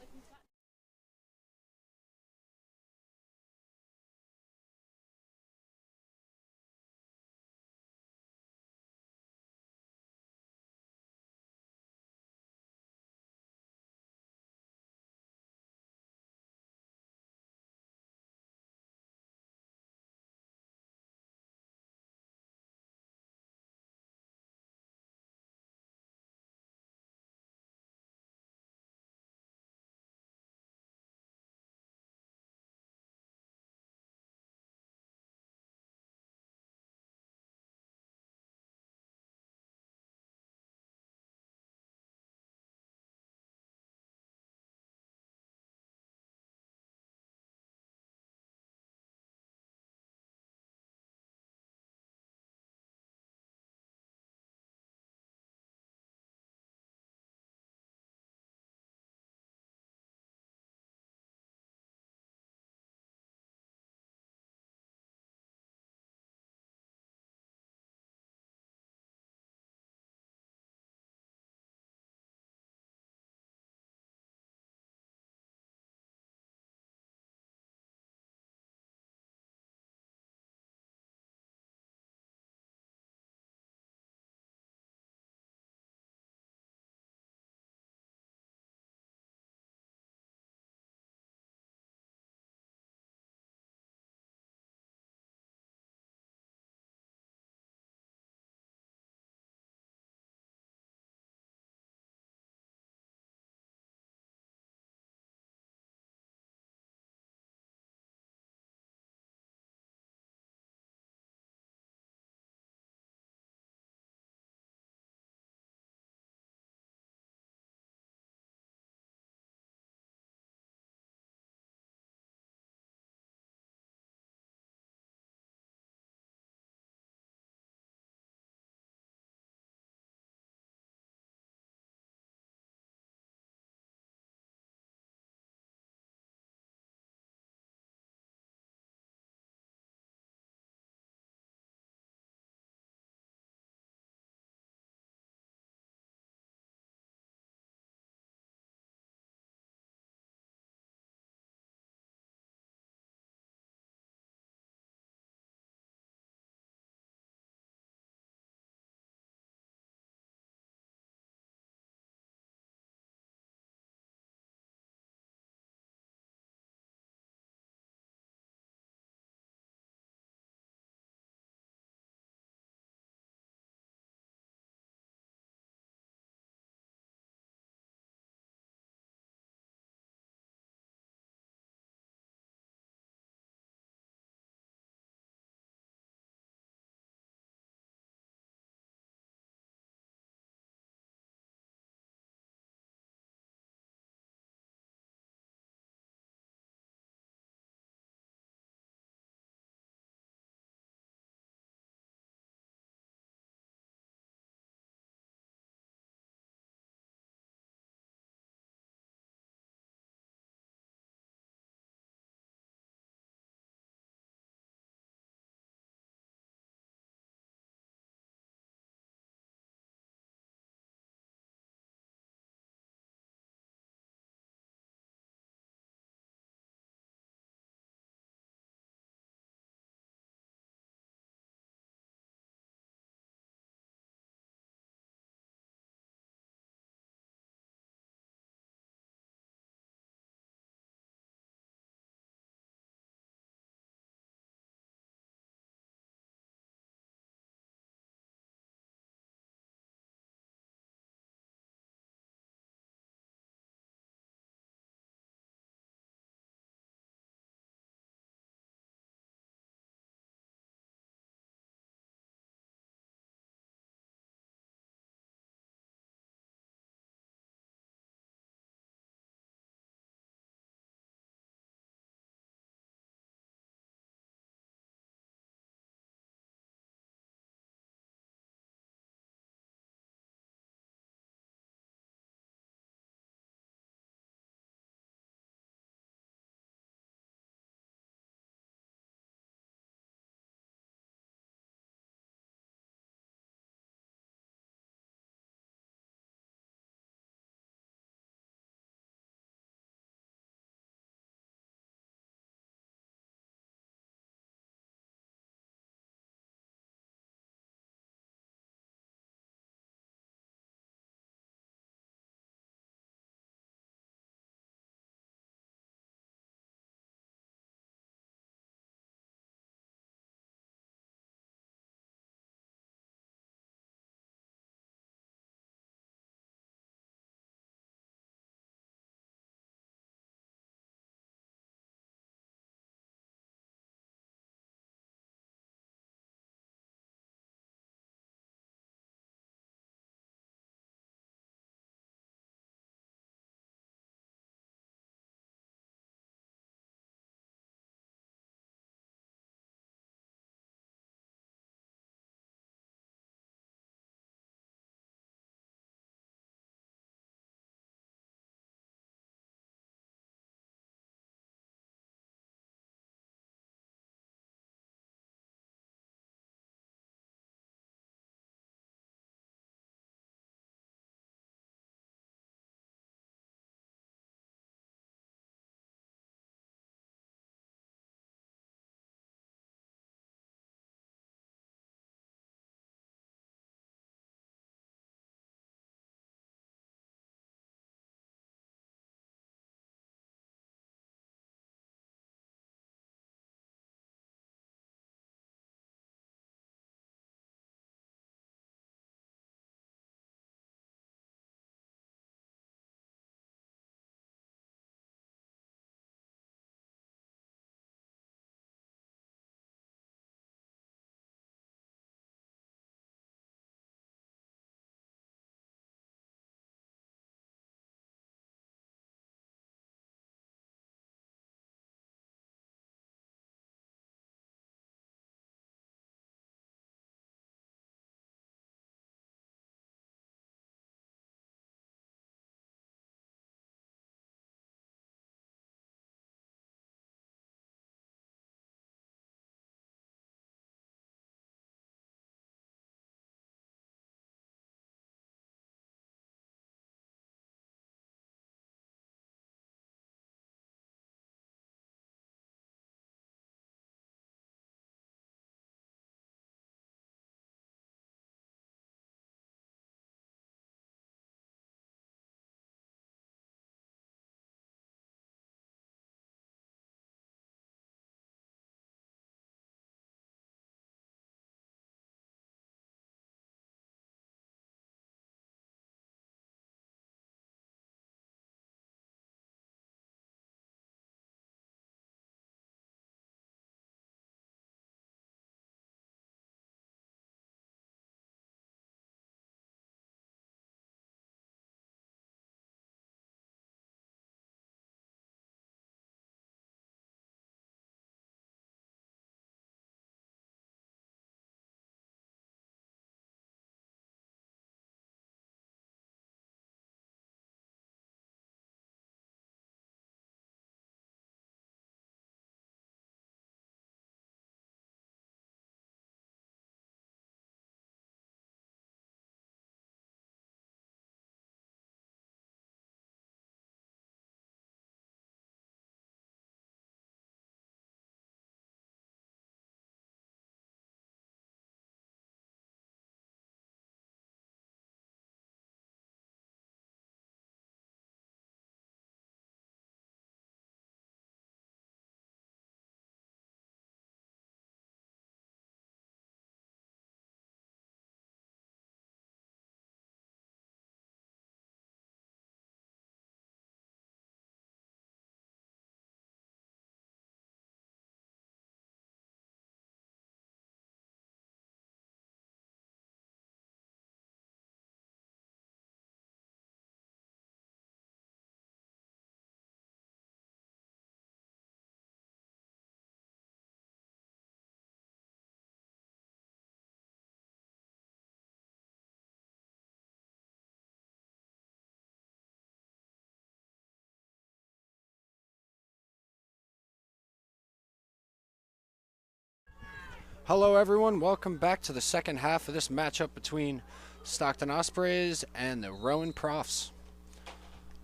Hello everyone, welcome back to the second half of this matchup between Stockton Ospreys and the Rowan Profs.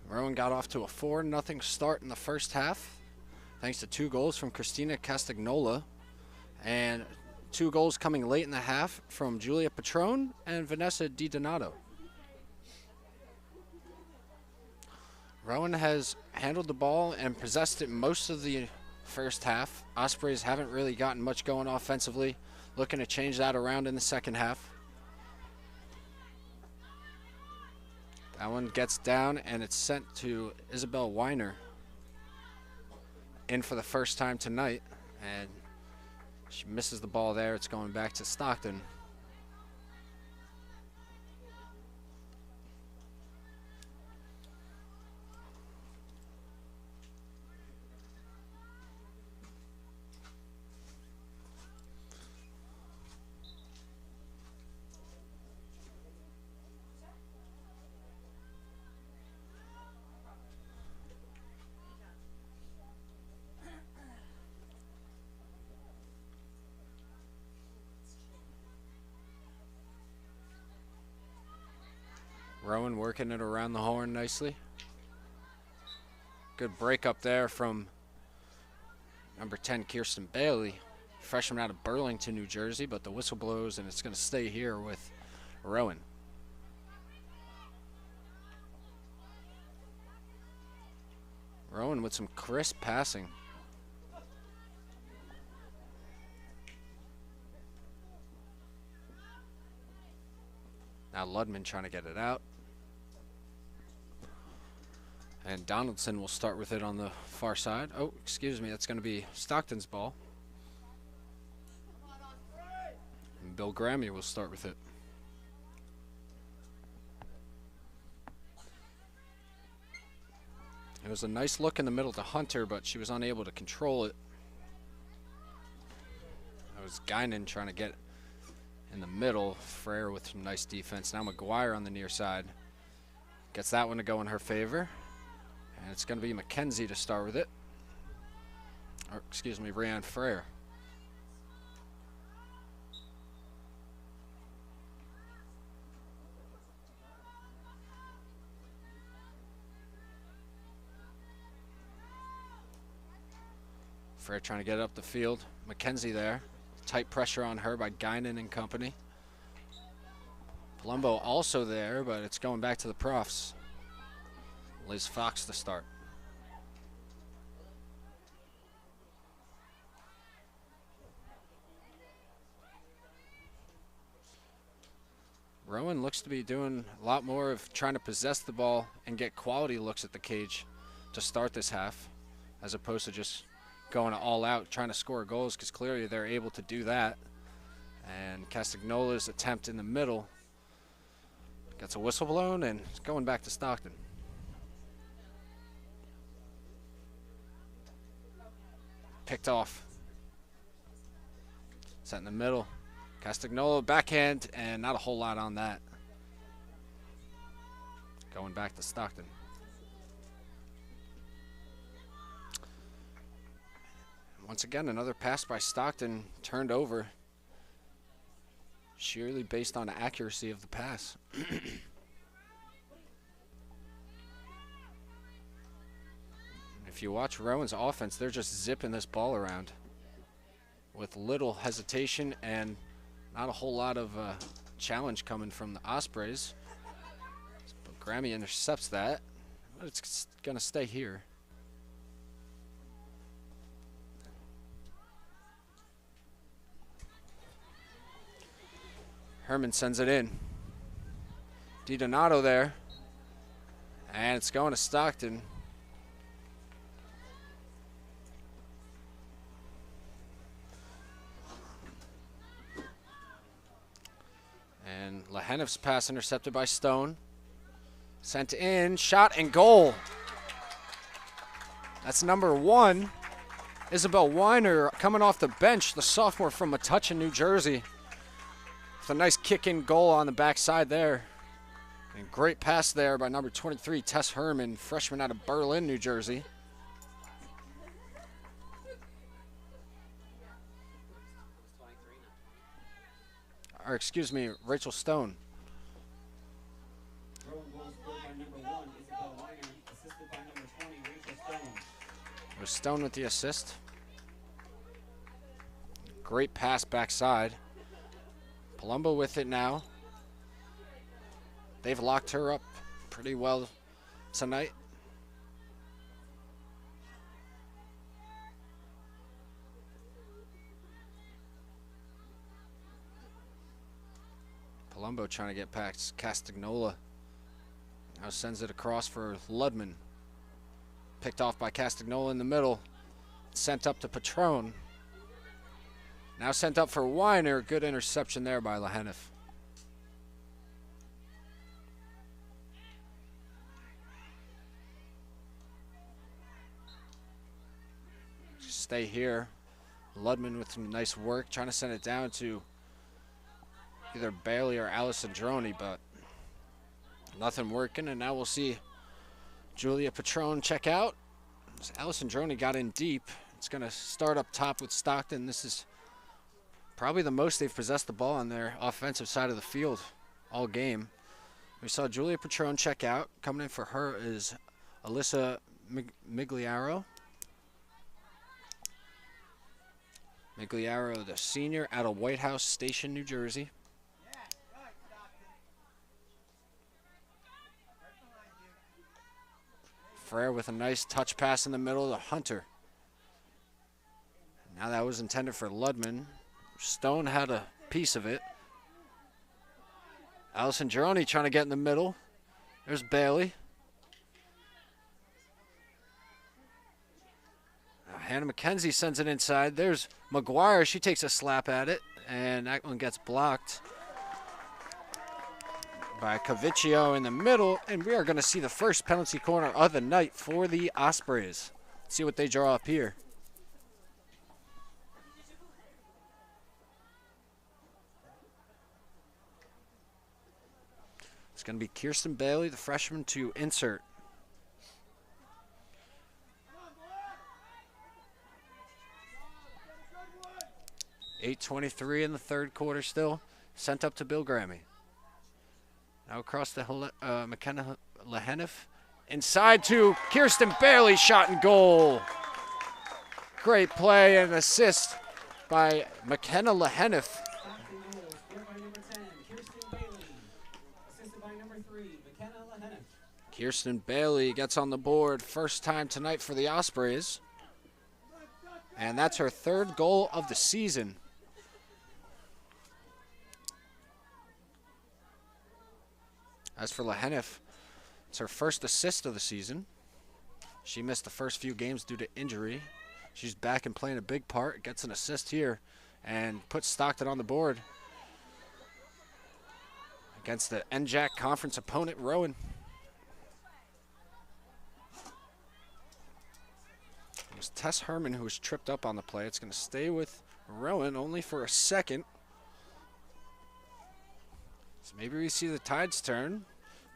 Rowan got off to a 4-0 start in the first half, thanks to 2 goals from Christina Castagnola, and 2 goals coming late in the half from Julia Patron and Vanessa Di Donato. Rowan has handled the ball and possessed it most of the first half. Ospreys haven't really gotten much going offensively. Looking to change that around in the second half. That one gets down and it's sent to Isabel Weiner. In for the first time tonight. And she misses the ball there. It's going back to Stockton. Rowan working it around the horn nicely. Good break up there from number 10, Kirsten Bailey, freshman out of Burlington, New Jersey, but the whistle blows and it's going to stay here with Rowan. Rowan with some crisp passing. Now Ludman trying to get it out. And Donaldson will start with it on the far side. Oh, excuse me, that's going to be Stockton's ball. And Bill Grammy will start with it. It was a nice look in the middle to Hunter, but she was unable to control it. That was Guinan trying to get in the middle. Frere with some nice defense. Now McGuire on the near side. Gets that one to go in her favor. And it's going to be McKenzie to start with it. Or, excuse me, Rhiannon Frere. Frere trying to get it up the field. McKenzie there. Tight pressure on her by Guinan and company. Palumbo also there, but it's going back to the Profs. Liz Fox to start. Rowan looks to be doing a lot more of trying to possess the ball and get quality looks at the cage to start this half, as opposed to just going all out trying to score goals, because clearly they're able to do that. And Castagnola's attempt in the middle gets a whistle blown and it's going back to Stockton. Picked off. Set in the middle. Castagnola backhand, and not a whole lot on that. Going back to Stockton. Once again, another pass by Stockton turned over, sheerly based on the accuracy of the pass. If you watch Rowan's offense, they're just zipping this ball around with little hesitation and not a whole lot of challenge coming from the Ospreys. But Grammy intercepts that, but it's going to stay here. Herman sends it in. Di Donato there. And it's going to Stockton. And Lehenev's pass intercepted by Stone. Sent in, shot and goal. That's number 1. Isabel Weiner coming off the bench, the sophomore from Metuchen, New Jersey. With a nice kick-in goal on the backside there. And great pass there by number 23, Tess Herman, freshman out of Berlin, New Jersey. or excuse me, Rachel Stone. Rowan goal scored by number 1, Isabel Weiner, assisted by number 20, Rachel Stone. It was Stone with the assist. Great pass backside. Palumbo with it now. They've locked her up pretty well tonight. Palumbo trying to get past Castagnola. Now sends it across for Ludman. Picked off by Castagnola in the middle. Sent up to Patron. Now sent up for Weiner. Good interception there by Lehenif. Stay here. Ludman with some nice work. Trying to send it down to either Bailey or Alessandroni, but nothing working. And now we'll see Julia Patron check out. Alessandroni got in deep. It's going to start up top with Stockton. This is probably the most they've possessed the ball on their offensive side of the field all game. We saw Julia Patron check out. Coming in for her is Alyssa Migliaro. Migliaro, the senior out of White House Station, New Jersey. Frere with a nice touch pass in the middle to Hunter. Now that was intended for Ludman. Stone had a piece of it. Alessandroni trying to get in the middle. There's Bailey. Now Hannah McKenzie sends it inside. There's McGuire. She takes a slap at it, and that one gets blocked by Cavicchio in the middle, and we are going to see the first penalty corner of the night for the Ospreys. Let's see what they draw up here. It's going to be Kirsten Bailey, the freshman, to insert. .8:23 in the third quarter still. Sent up to Bill Grammy. Now across to McKenna Lehenif. Inside to Kirsten Bailey, shot and goal. Great play and assist by McKenna Lehenif. Kirsten Bailey gets on the board first time tonight for the Ospreys. And that's her third goal of the season. As for Lehenif, it's her first assist of the season. She missed the first few games due to injury. She's back and playing a big part, gets an assist here, and puts Stockton on the board against the NJAC conference opponent, Rowan. It was Tess Herman who was tripped up on the play. It's going to stay with Rowan only for a second. So maybe we see the tides turn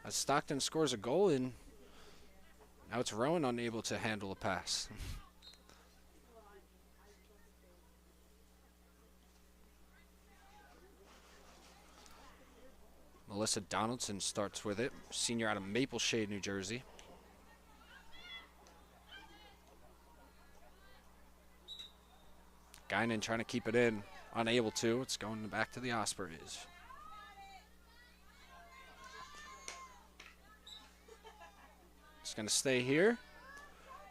as Stockton scores a goal, and now it's Rowan unable to handle a pass. Melissa Donaldson starts with it, senior out of Maple Shade, New Jersey. Guinan trying to keep it in, unable to. It's going back to the Ospreys. It's going to stay here.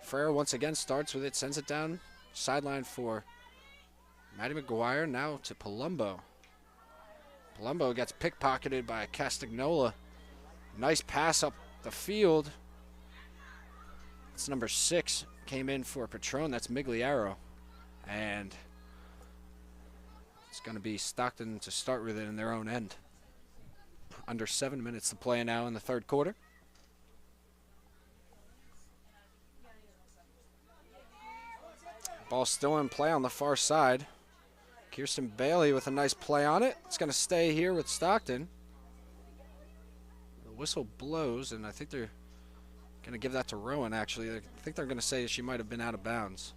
Frere once again starts with it, sends it down sideline for Maddie McGuire. Now to Palumbo. Palumbo gets pickpocketed by Castagnola. Nice pass up the field. It's number 6. Came in for Patron. That's Migliaro. And it's going to be Stockton to start with it in their own end. Under 7 minutes to play now in the third quarter. Ball still in play on the far side. Kirsten Bailey with a nice play on it. It's going to stay here with Stockton. The whistle blows, and I think they're going to give that to Rowan, actually. I think they're going to say she might have been out of bounds.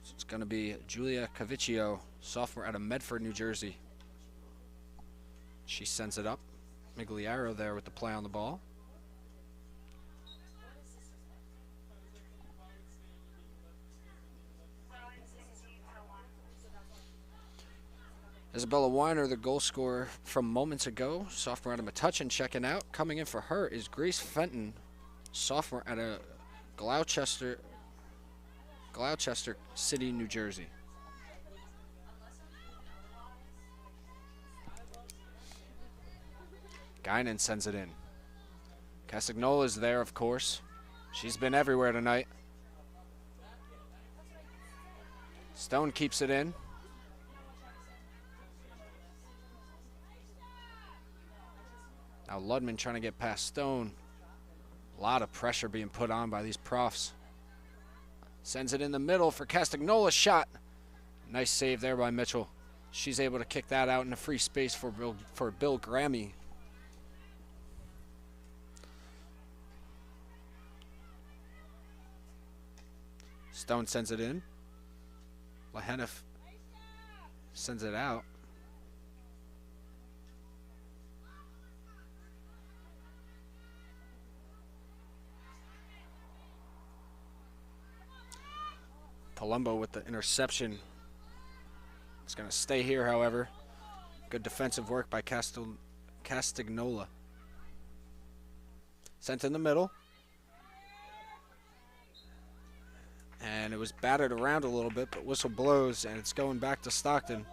So it's going to be Julia Cavicchio, sophomore out of Medford, New Jersey. She sends it up. Migliaro there with the play on the ball. Isabella Weiner, the goal scorer from moments ago, sophomore out of Metuchen, checking out. Coming in for her is Grace Fenton, sophomore out of Gloucester City, New Jersey. Guinan sends it in. Castagnola's there, of course. She's been everywhere tonight. Stone keeps it in. Now Ludman trying to get past Stone. A lot of pressure being put on by these profs. Sends it in the middle for Castagnola's shot. Nice save there by Mitchell. She's able to kick that out into free space for Bill Grammy. Stone sends it in. Lahenif sends it out. Palumbo with the interception. It's going to stay here, however. Good defensive work by Castagnola. Sent in the middle. And it was battered around a little bit, but whistle blows, and it's going back to Stockton.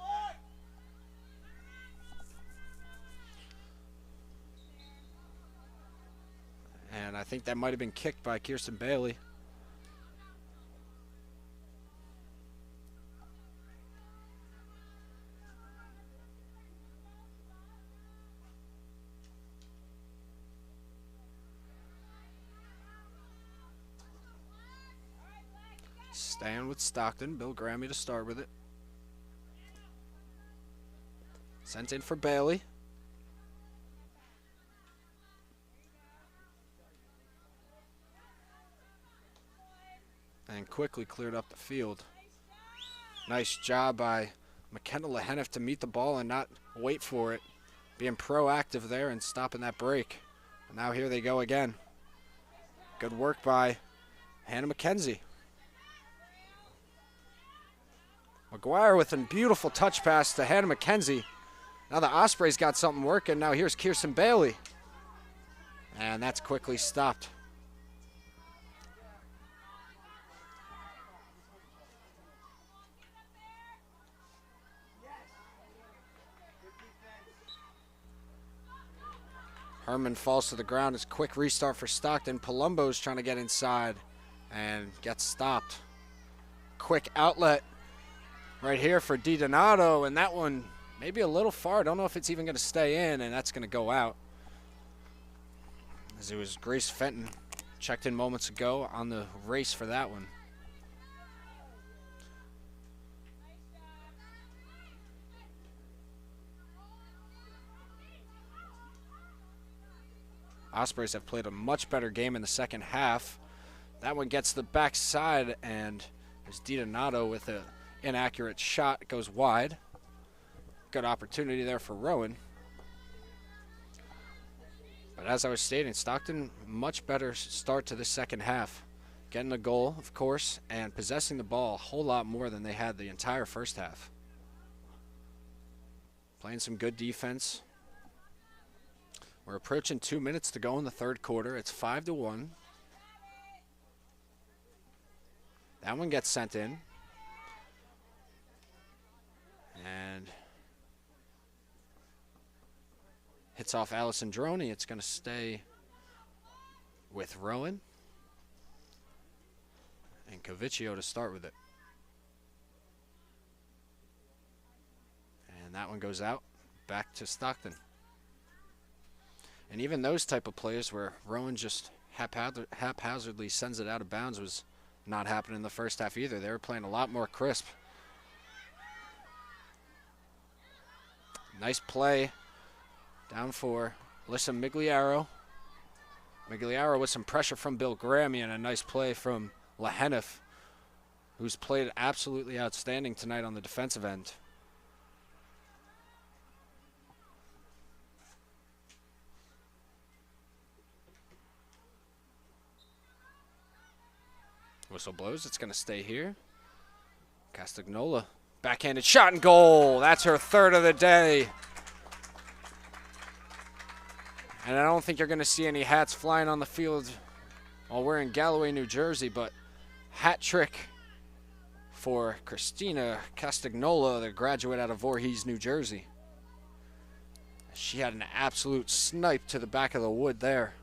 And I think that might have been kicked by Kirsten Bailey. Staying with Stockton. Bill Grammy to start with it. Sent in for Bailey. And quickly cleared up the field. Nice job by McKenna Lahenif to meet the ball and not wait for it. Being proactive there and stopping that break. And now here they go again. Good work by Hannah McKenzie. McGuire with a beautiful touch pass to Hannah McKenzie. Now the Ospreys got something working. Now here's Kirsten Bailey. And that's quickly stopped. Herman falls to the ground. It's a quick restart for Stockton. Palumbo's trying to get inside and gets stopped. Quick outlet right here for DiDonato, and that one maybe a little far. I don't know if it's even going to stay in, and that's going to go out. As it was Grace Fenton checked in moments ago on the race for that one. Ospreys have played a much better game in the second half. That one gets the backside, and there's DiDonato with an inaccurate shot. It goes wide. Good opportunity there for Rowan. But as I was stating, Stockton, much better start to the second half. Getting a goal, of course, and possessing the ball a whole lot more than they had the entire first half. Playing some good defense. We're approaching 2 minutes to go in the third quarter. It's 5-1. That one gets sent in. And hits off Allison Droney. It's going to stay with Rowan. And Cavicchio to start with it. And that one goes out. Back to Stockton. And even those type of plays where Rowan just haphazardly sends it out of bounds was not happening in the first half either. They were playing a lot more crisp. Nice play down for Alyssa Migliaro. Migliaro with some pressure from Bill Grammy and a nice play from Lahenif, who's played absolutely outstanding tonight on the defensive end. Whistle blows. It's going to stay here. Castagnola, backhanded shot and goal. That's her third of the day. And I don't think you're going to see any hats flying on the field while we're in Galloway, New Jersey, but hat trick for Christina Castagnola, the graduate out of Voorhees, New Jersey. She had an absolute snipe to the back of the wood there.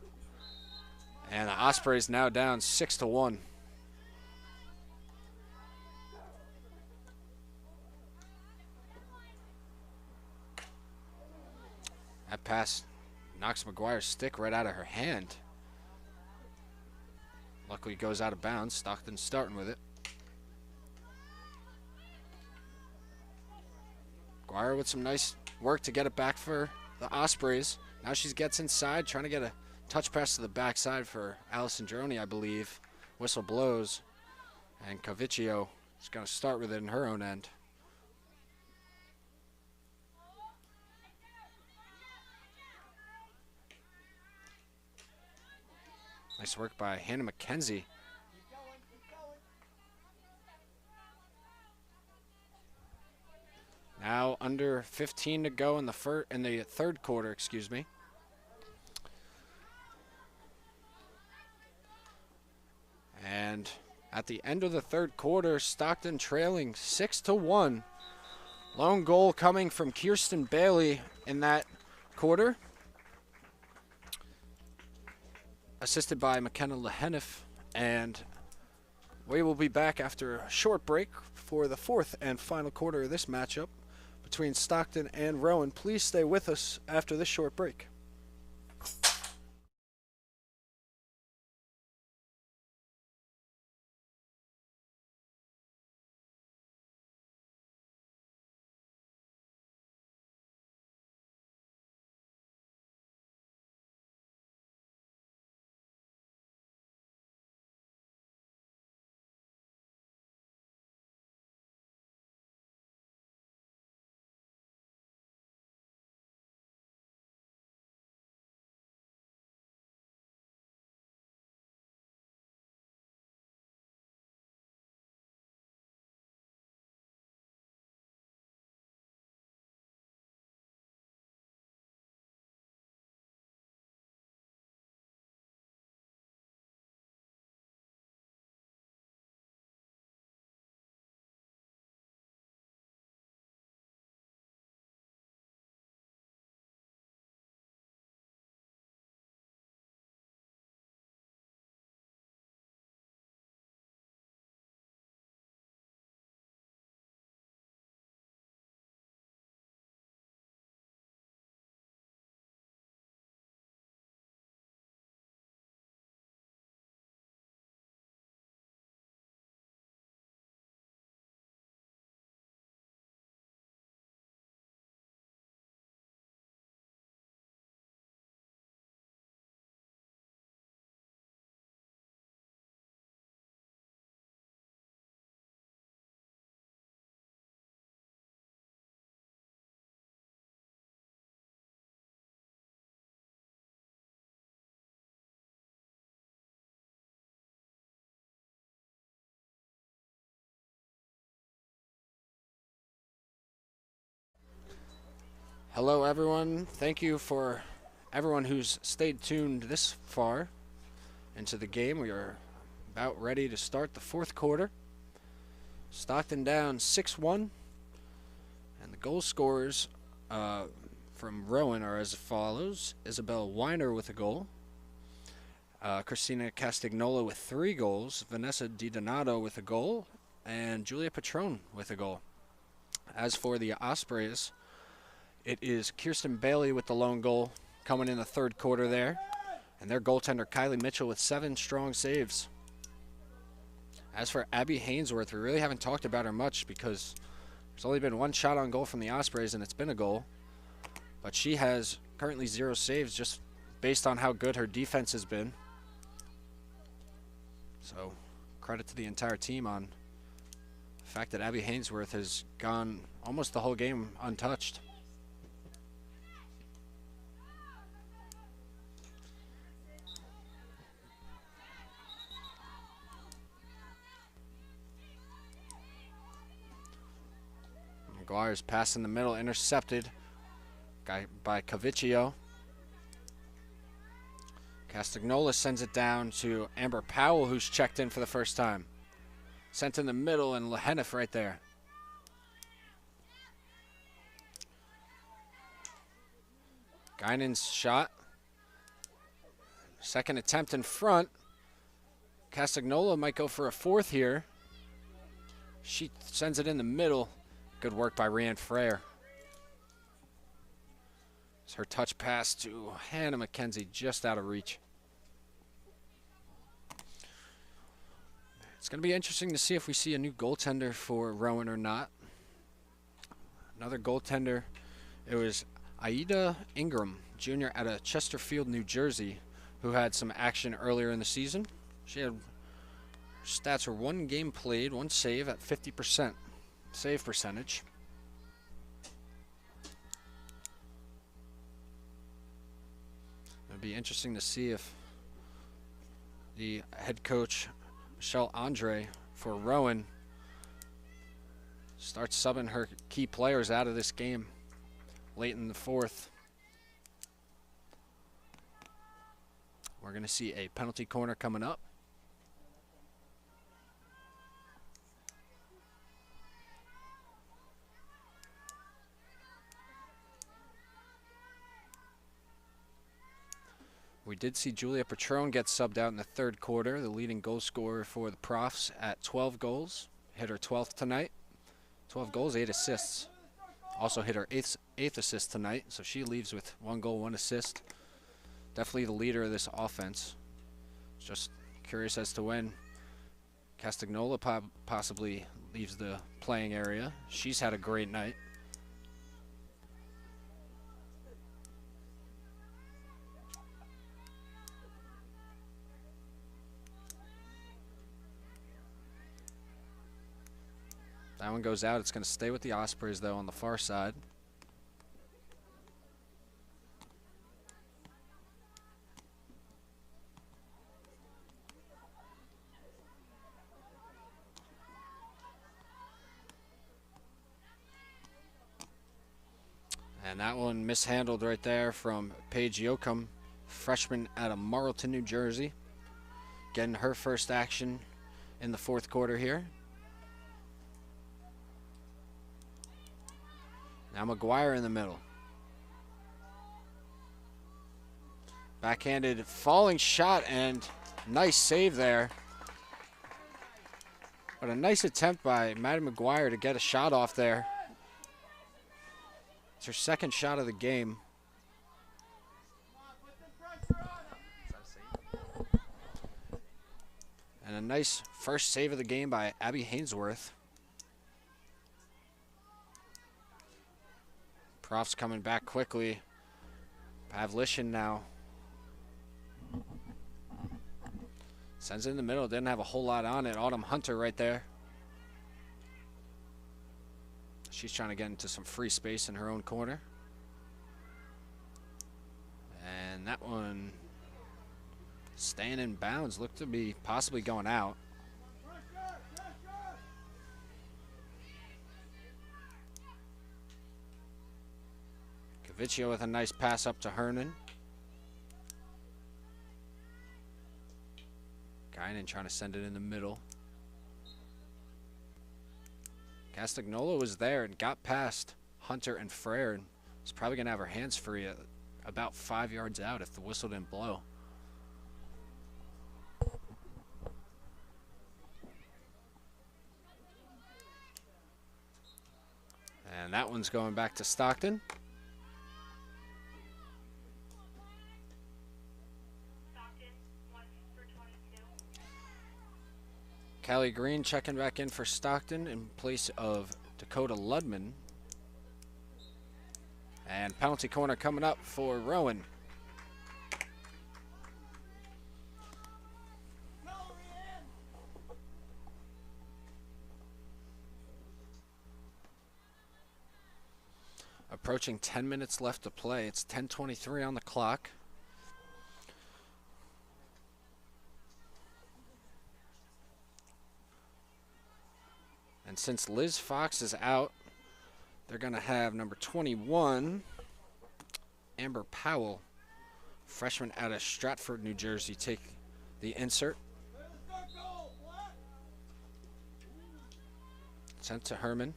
And the Ospreys now down 6-1. That pass knocks McGuire's stick right out of her hand. Luckily goes out of bounds. Stockton starting with it. McGuire with some nice work to get it back for the Ospreys. Now she gets inside, trying to get a touch pass to the backside for Allison Droney, I believe. Whistle blows. And Cavicchio is going to start with it in her own end. Nice work by Hannah McKenzie. Now under 15 to go in the third quarter, excuse me. And at the end of the third quarter, Stockton trailing 6-1. Lone goal coming from Kirsten Bailey in that quarter, assisted by McKenna Lehenif, and we will be back after a short break for the fourth and final quarter of this matchup between Stockton and Rowan. Please stay with us after this short break. Hello, everyone. Thank you for everyone who's stayed tuned this far into the game. We are about ready to start the fourth quarter. Stockton down 6-1. And the goal scorers from Rowan are as follows. Isabel Weiner with a goal. Christina Castagnola with 3 goals. Vanessa DiDonato with a goal. And Julia Patron with a goal. As for the Ospreys, it is Kirsten Bailey with the lone goal coming in the third quarter there. And their goaltender, Kylie Mitchell, with 7 strong saves. As for Abby Hainsworth, we really haven't talked about her much because there's only been 1 shot on goal from the Ospreys, and it's been a goal. But she has currently 0 saves just based on how good her defense has been. So credit to the entire team on The fact that Abby Hainsworth has gone almost the whole game untouched. McGuire's pass in the middle, intercepted by Cavicchio. Castagnola sends it down to Amber Powell, who's checked in for the first time. Sent in the middle, and Lehenif right there. Guinan's shot. Second attempt in front. Castagnola might go for a fourth here. She sends it in the middle. Good work by Rianne Frere. It's her touch pass to Hannah McKenzie, just out of reach. It's going to be interesting to see if we see a new goaltender for Rowan or not. Another goaltender, it was Aida Ingram, junior out of Chesterfield, New Jersey, who had some action earlier in the season. She had, her stats were 1 game played, 1 save at 50% save percentage. It'd be interesting to see if the head coach, Michelle Andre, for Rowan starts subbing her key players out of this game late in the fourth. We're going to see a penalty corner coming up. We did see Julia Patron get subbed out in the third quarter, the leading goal scorer for the Profs at 12 goals. Hit her 12th tonight. 12 goals, 8 assists. Also hit her eighth assist tonight, so she leaves with 1 goal, 1 assist. Definitely the leader of this offense. Just curious as to when Castagnola possibly leaves the playing area. She's had a great night. That one goes out. It's going to stay with the Ospreys, though, on the far side. And that one mishandled right there from Paige Yoakum, freshman out of Marlton, New Jersey. Getting her first action in the fourth quarter here. Now McGuire in the middle. Backhanded falling shot and nice save there. But a nice attempt by Maddie McGuire to get a shot off there. It's her second shot of the game. And a nice first save of the game by Abby Hainsworth. Profs coming back quickly. Pavlishin now. Sends it in the middle. Didn't have a whole lot on it. Autumn Hunter right there. She's trying to get into some free space in her own corner. And that one staying in bounds. Looked to be possibly going out. Cavicchio with a nice pass up to Hernan. Guinan trying to send it in the middle. Castagnola was there and got past Hunter and Frere and was probably going to have her hands free at about 5 yards out if the whistle didn't blow. And that one's going back to Stockton. Callie Green checking back in for Stockton in place of Dakota Ludman. And penalty corner coming up for Rowan. approaching 10 minutes left to play. It's 10:23 on the clock. And since Liz Fox is out, they're going to have number 21, Amber Powell, freshman out of Stratford, New Jersey, take the insert. Sent to Herman.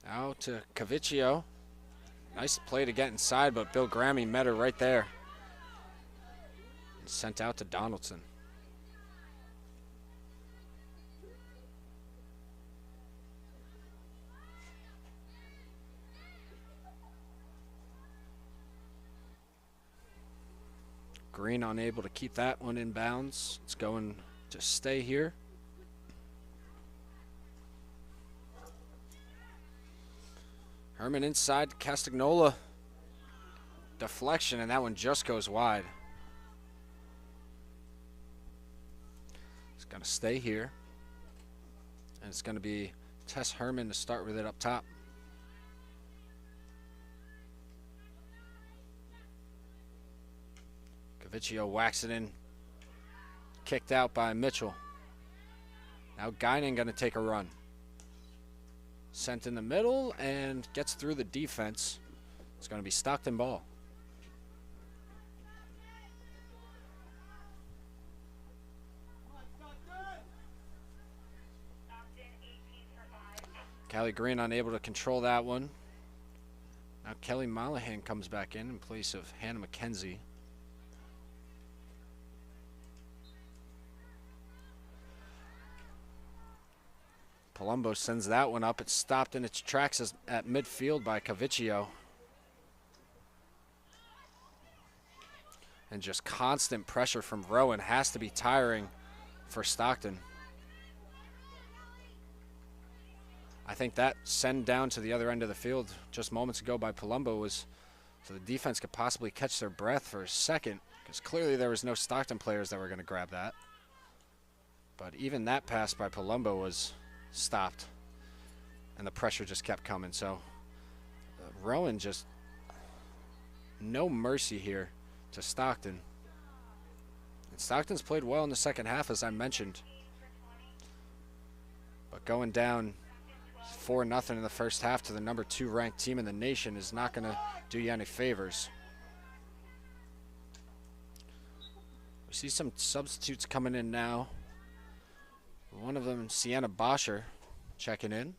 Now to Cavicchio. Nice play to get inside, but Bill Grammy met her right there. And sent out to Donaldson. Green unable to keep that one in bounds. It's going to stay here. Herman inside, Castagnola. Deflection, and that one just goes wide. It's going to stay here. And it's going to be Tess Herman to start with it up top. Cavicchio whacks it in. Kicked out by Mitchell. Now Guinan going to take a run. Sent in the middle and gets through the defense. It's going to be Stockton ball. Callie Green unable to control that one. Now Kelly Mollahan comes back in place of Hannah McKenzie. Palumbo sends that one up. It's stopped in its tracks at midfield by Cavicchio. And just constant pressure from Rowan has to be tiring for Stockton. I think that send down to the other end of the field just moments ago by Palumbo was so the defense could possibly catch their breath for a second, because clearly there was no Stockton players that were going to grab that. But even that pass by Palumbo was stopped, and the pressure just kept coming. So Rowan just no mercy here to Stockton. And Stockton's played well in the second half, as I mentioned, but going down 4-0 in the first half to the number 2 ranked team in the nation is not going to do you any favors. We see some substitutes coming in now. One of them, Sienna Boscher, checking in.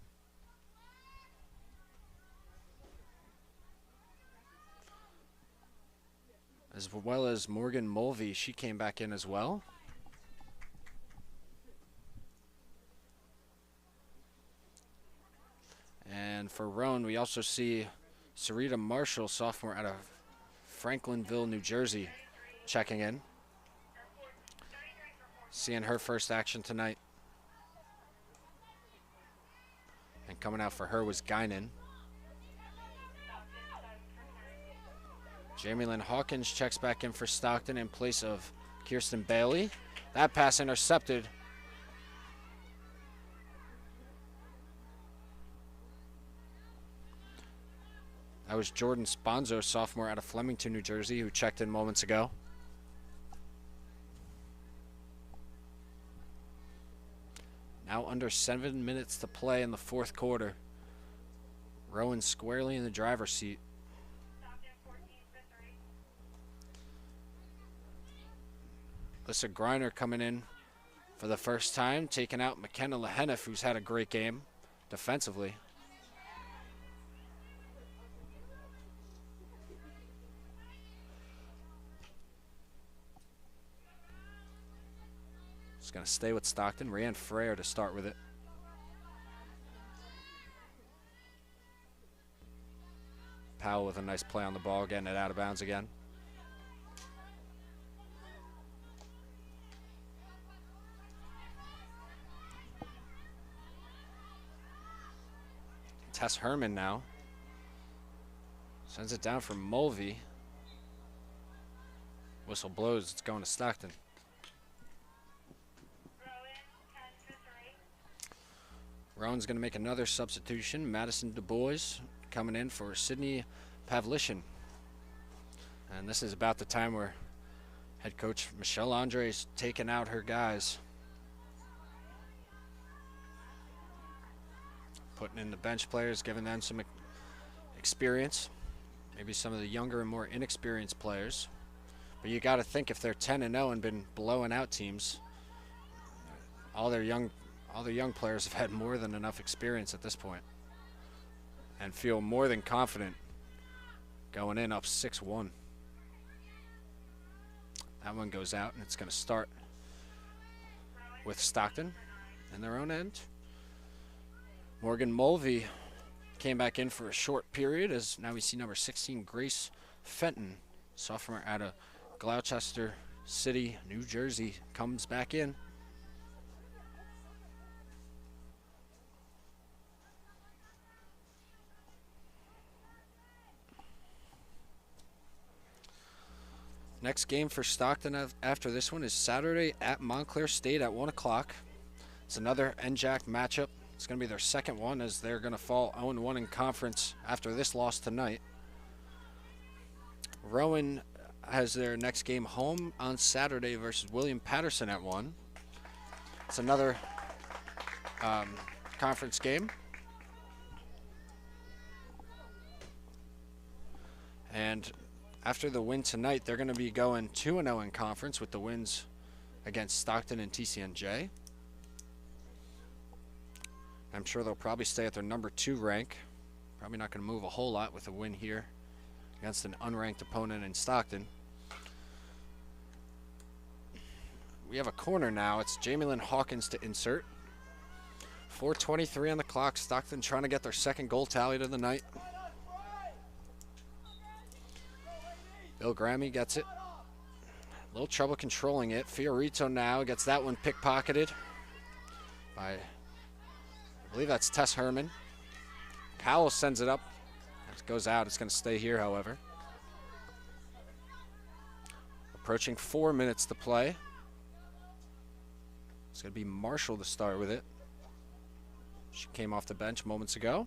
As well as Morgan Mulvey, she came back in as well. And for Roan, we also see Sarita Marshall, sophomore out of Franklinville, New Jersey, checking in. Seeing her first action tonight. And coming out for her was Guinan. Jamie Lynn Hawkins checks back in for Stockton in place of Kirsten Bailey. That pass intercepted. That was Jordan Sponzo, sophomore out of Flemington, New Jersey, who checked in moments ago. Now under 7 minutes to play in the fourth quarter. Rowan squarely in the driver's seat. Alyssa Griner coming in for the first time, taking out McKenna Lehenif, who's had a great game defensively. It's going to stay with Stockton. Rhiann Frere to start with it. Powell with a nice play on the ball, getting it out of bounds again. Tess Herman now. Sends it down for Mulvey. Whistle blows, it's going to Stockton. Rowan's going to make another substitution. Madison Du Bois coming in for Sydney Pavlishin. And this is about the time where head coach Michelle Andre's taking out her guys. Putting in the bench players, giving them some experience. Maybe some of the younger and more inexperienced players. But you got to think if they're 10-0 and been blowing out teams, all their young players have had more than enough experience at this point and feel more than confident going in up 6-1. That one goes out, and it's going to start with Stockton in their own end. Morgan Mulvey came back in for a short period, as now we see number 16, Grace Fenton, sophomore out of Gloucester City, New Jersey, comes back in. Next game for Stockton after this one is Saturday at Montclair State at 1 o'clock. It's another NJAC matchup. It's going to be their second one, as they're going to fall 0-1 in conference after this loss tonight. Rowan has their next game home on Saturday versus William Patterson at 1. It's another conference game. And after the win tonight, they're going to be going 2-0 in conference with the wins against Stockton and TCNJ. I'm sure they'll probably stay at their number 2 rank. Probably not going to move a whole lot with a win here against an unranked opponent in Stockton. We have a corner now. It's Jamie Lynn Hawkins to insert. 4:23 on the clock. Stockton trying to get their second goal tallied of the night. Bill Grammy gets it. A little trouble controlling it. Fiorito now gets that one pickpocketed by, I believe that's Tess Herman. Powell sends it up. It goes out. It's going to stay here, however. Approaching 4 minutes to play. It's going to be Marshall to start with it. She came off the bench moments ago.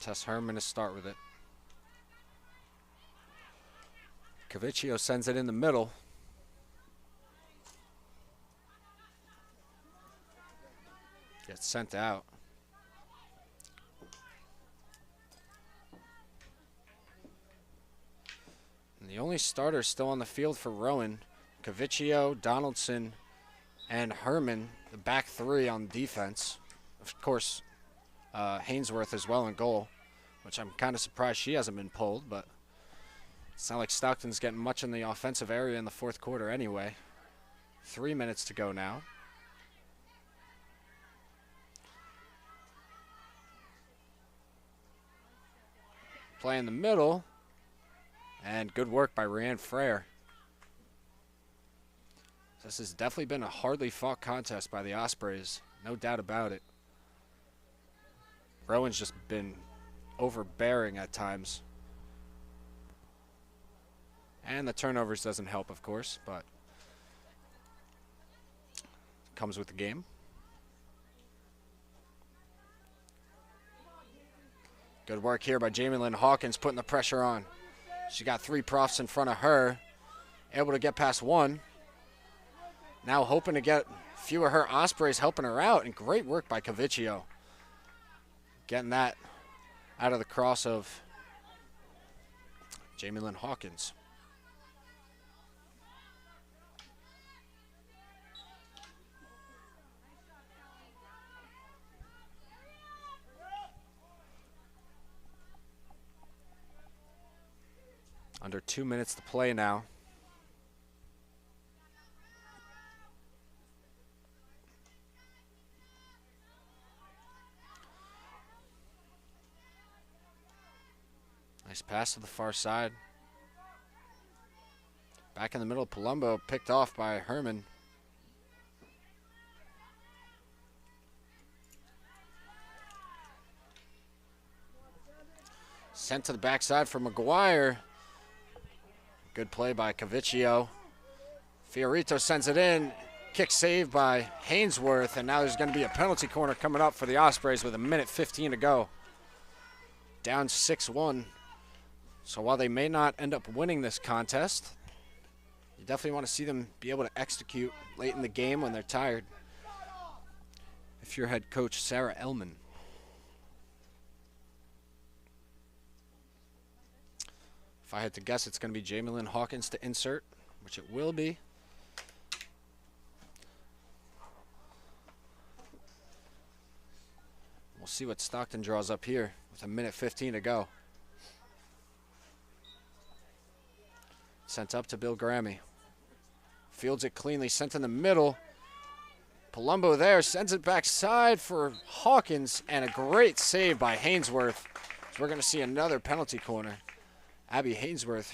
Tess Herman to start with it. Cavicchio sends it in the middle. Gets sent out. And the only starters still on the field for Rowan, Cavicchio, Donaldson, and Herman, the back 3 on defense. Of course, Hainsworth as well in goal, which I'm kind of surprised she hasn't been pulled, but it's not like Stockton's getting much in the offensive area in the fourth quarter anyway. 3 minutes to go now. Play in the middle, and good work by Rianne Frere. This has definitely been a hardly fought contest by the Ospreys, no doubt about it. Rowan's just been overbearing at times. And the turnovers doesn't help, of course, but comes with the game. Good work here by Jamie Lynn Hawkins, putting the pressure on. She got 3 profs in front of her, able to get past 1. Now hoping to get a few of her Ospreys helping her out, and great work by Cavicchio. Getting that out of the cross of Jamie Lynn Hawkins. Under 2 minutes to play now. Nice pass to the far side. Back in the middle, Palumbo picked off by Herman. Sent to the backside for McGuire. Good play by Caviccio. Fiorito sends it in. Kick saved by Hainsworth, and now there's going to be a penalty corner coming up for the Ospreys with 1:15 to go. Down 6-1. So while they may not end up winning this contest, you definitely want to see them be able to execute late in the game when they're tired. If you're head coach Sarah Ellman. If I had to guess, it's going to be Jamie Lynn Hawkins to insert, which it will be. We'll see what Stockton draws up here with 1:15 to go. Sent up to Bill Grammy. Fields it cleanly, sent in the middle. Palumbo there, sends it backside for Hawkins, and a great save by Hainsworth. So we're going to see another penalty corner. Abby Hainsworth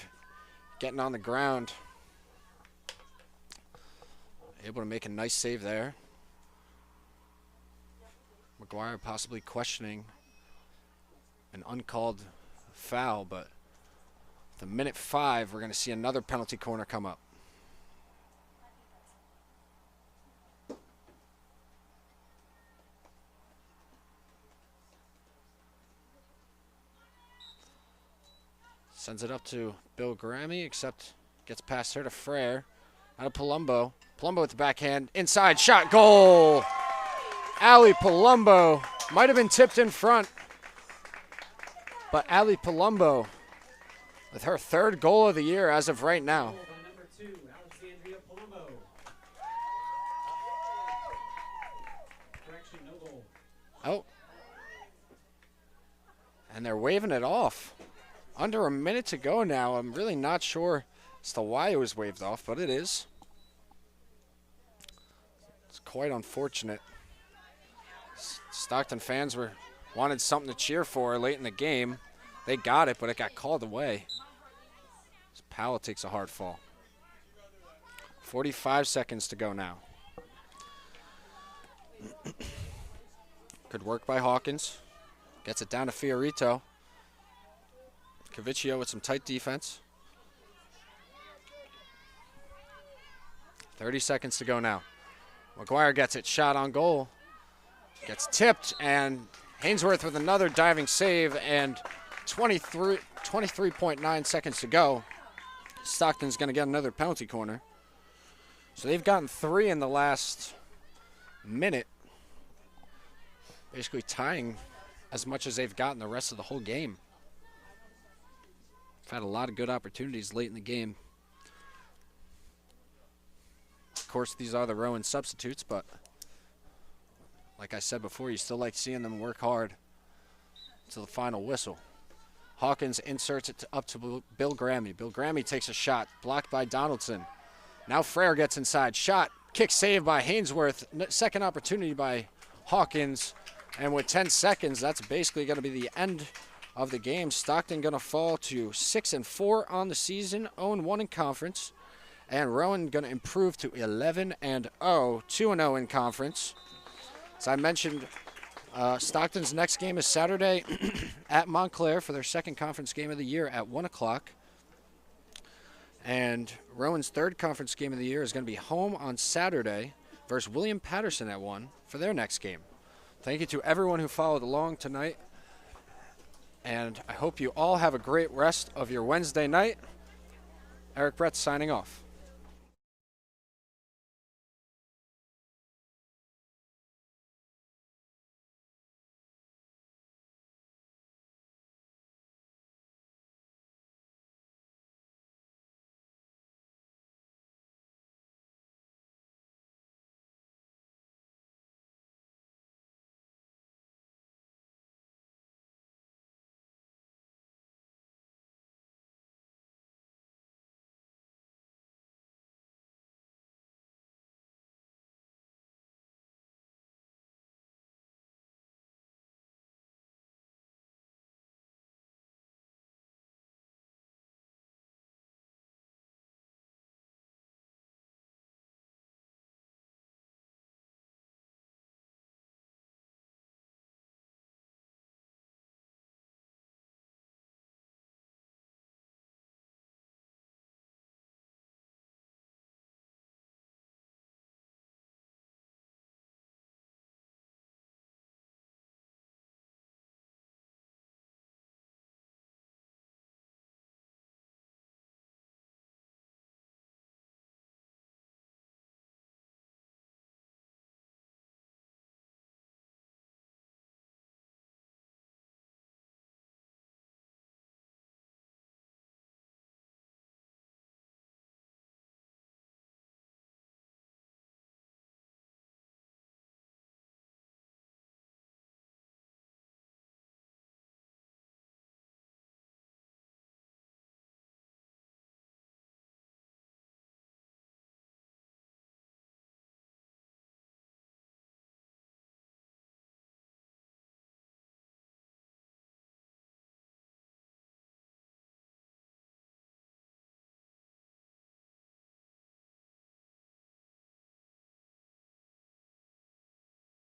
getting on the ground. Able to make a nice save there. McGuire possibly questioning an uncalled foul, but at 1:05, we're going to see another penalty corner come up. Sends it up to Bill Grammy, except gets past her to Frere. Out of Palumbo. Palumbo with the backhand. Inside shot. Goal! Allie Palumbo. Might have been tipped in front. But Allie Palumbo with her 3rd goal of the year as of right now. Oh. And they're waving it off. Under a minute to go now. I'm really not sure as to why it was waved off, but it is. It's quite unfortunate. Stockton fans wanted something to cheer for late in the game. They got it, but it got called away. Powell takes a hard fall. 45 seconds to go now. Good work by Hawkins. Gets it down to Fiorito. Caviccio with some tight defense. 30 seconds to go now. McGuire gets it, shot on goal. Gets tipped, and Hainsworth with another diving save, and 23.9 seconds to go. Stockton's going to get another penalty corner. So they've gotten 3 in the last minute. Basically tying as much as they've gotten the rest of the whole game. Had a lot of good opportunities late in the game. Of course, these are the Rowan substitutes, but like I said before, you still like seeing them work hard to the final whistle. Hawkins inserts it up to Bill Grammy. Bill Grammy takes a shot, blocked by Donaldson. Now Frere gets inside. Shot, kick saved by Hainsworth. Second opportunity by Hawkins. And with 10 seconds, that's basically going to be the end of the game. Stockton going to fall to 6-4 on the season, 0-1 in conference, and Rowan going to improve to 11-0, 2-0 in conference. As I mentioned, Stockton's next game is Saturday at Montclair for their 2nd conference game of the year at 1 o'clock. And Rowan's 3rd conference game of the year is going to be home on Saturday versus William Patterson at 1 for their next game. Thank you to everyone who followed along tonight. And I hope you all have a great rest of your Wednesday night. Eric Brett signing off.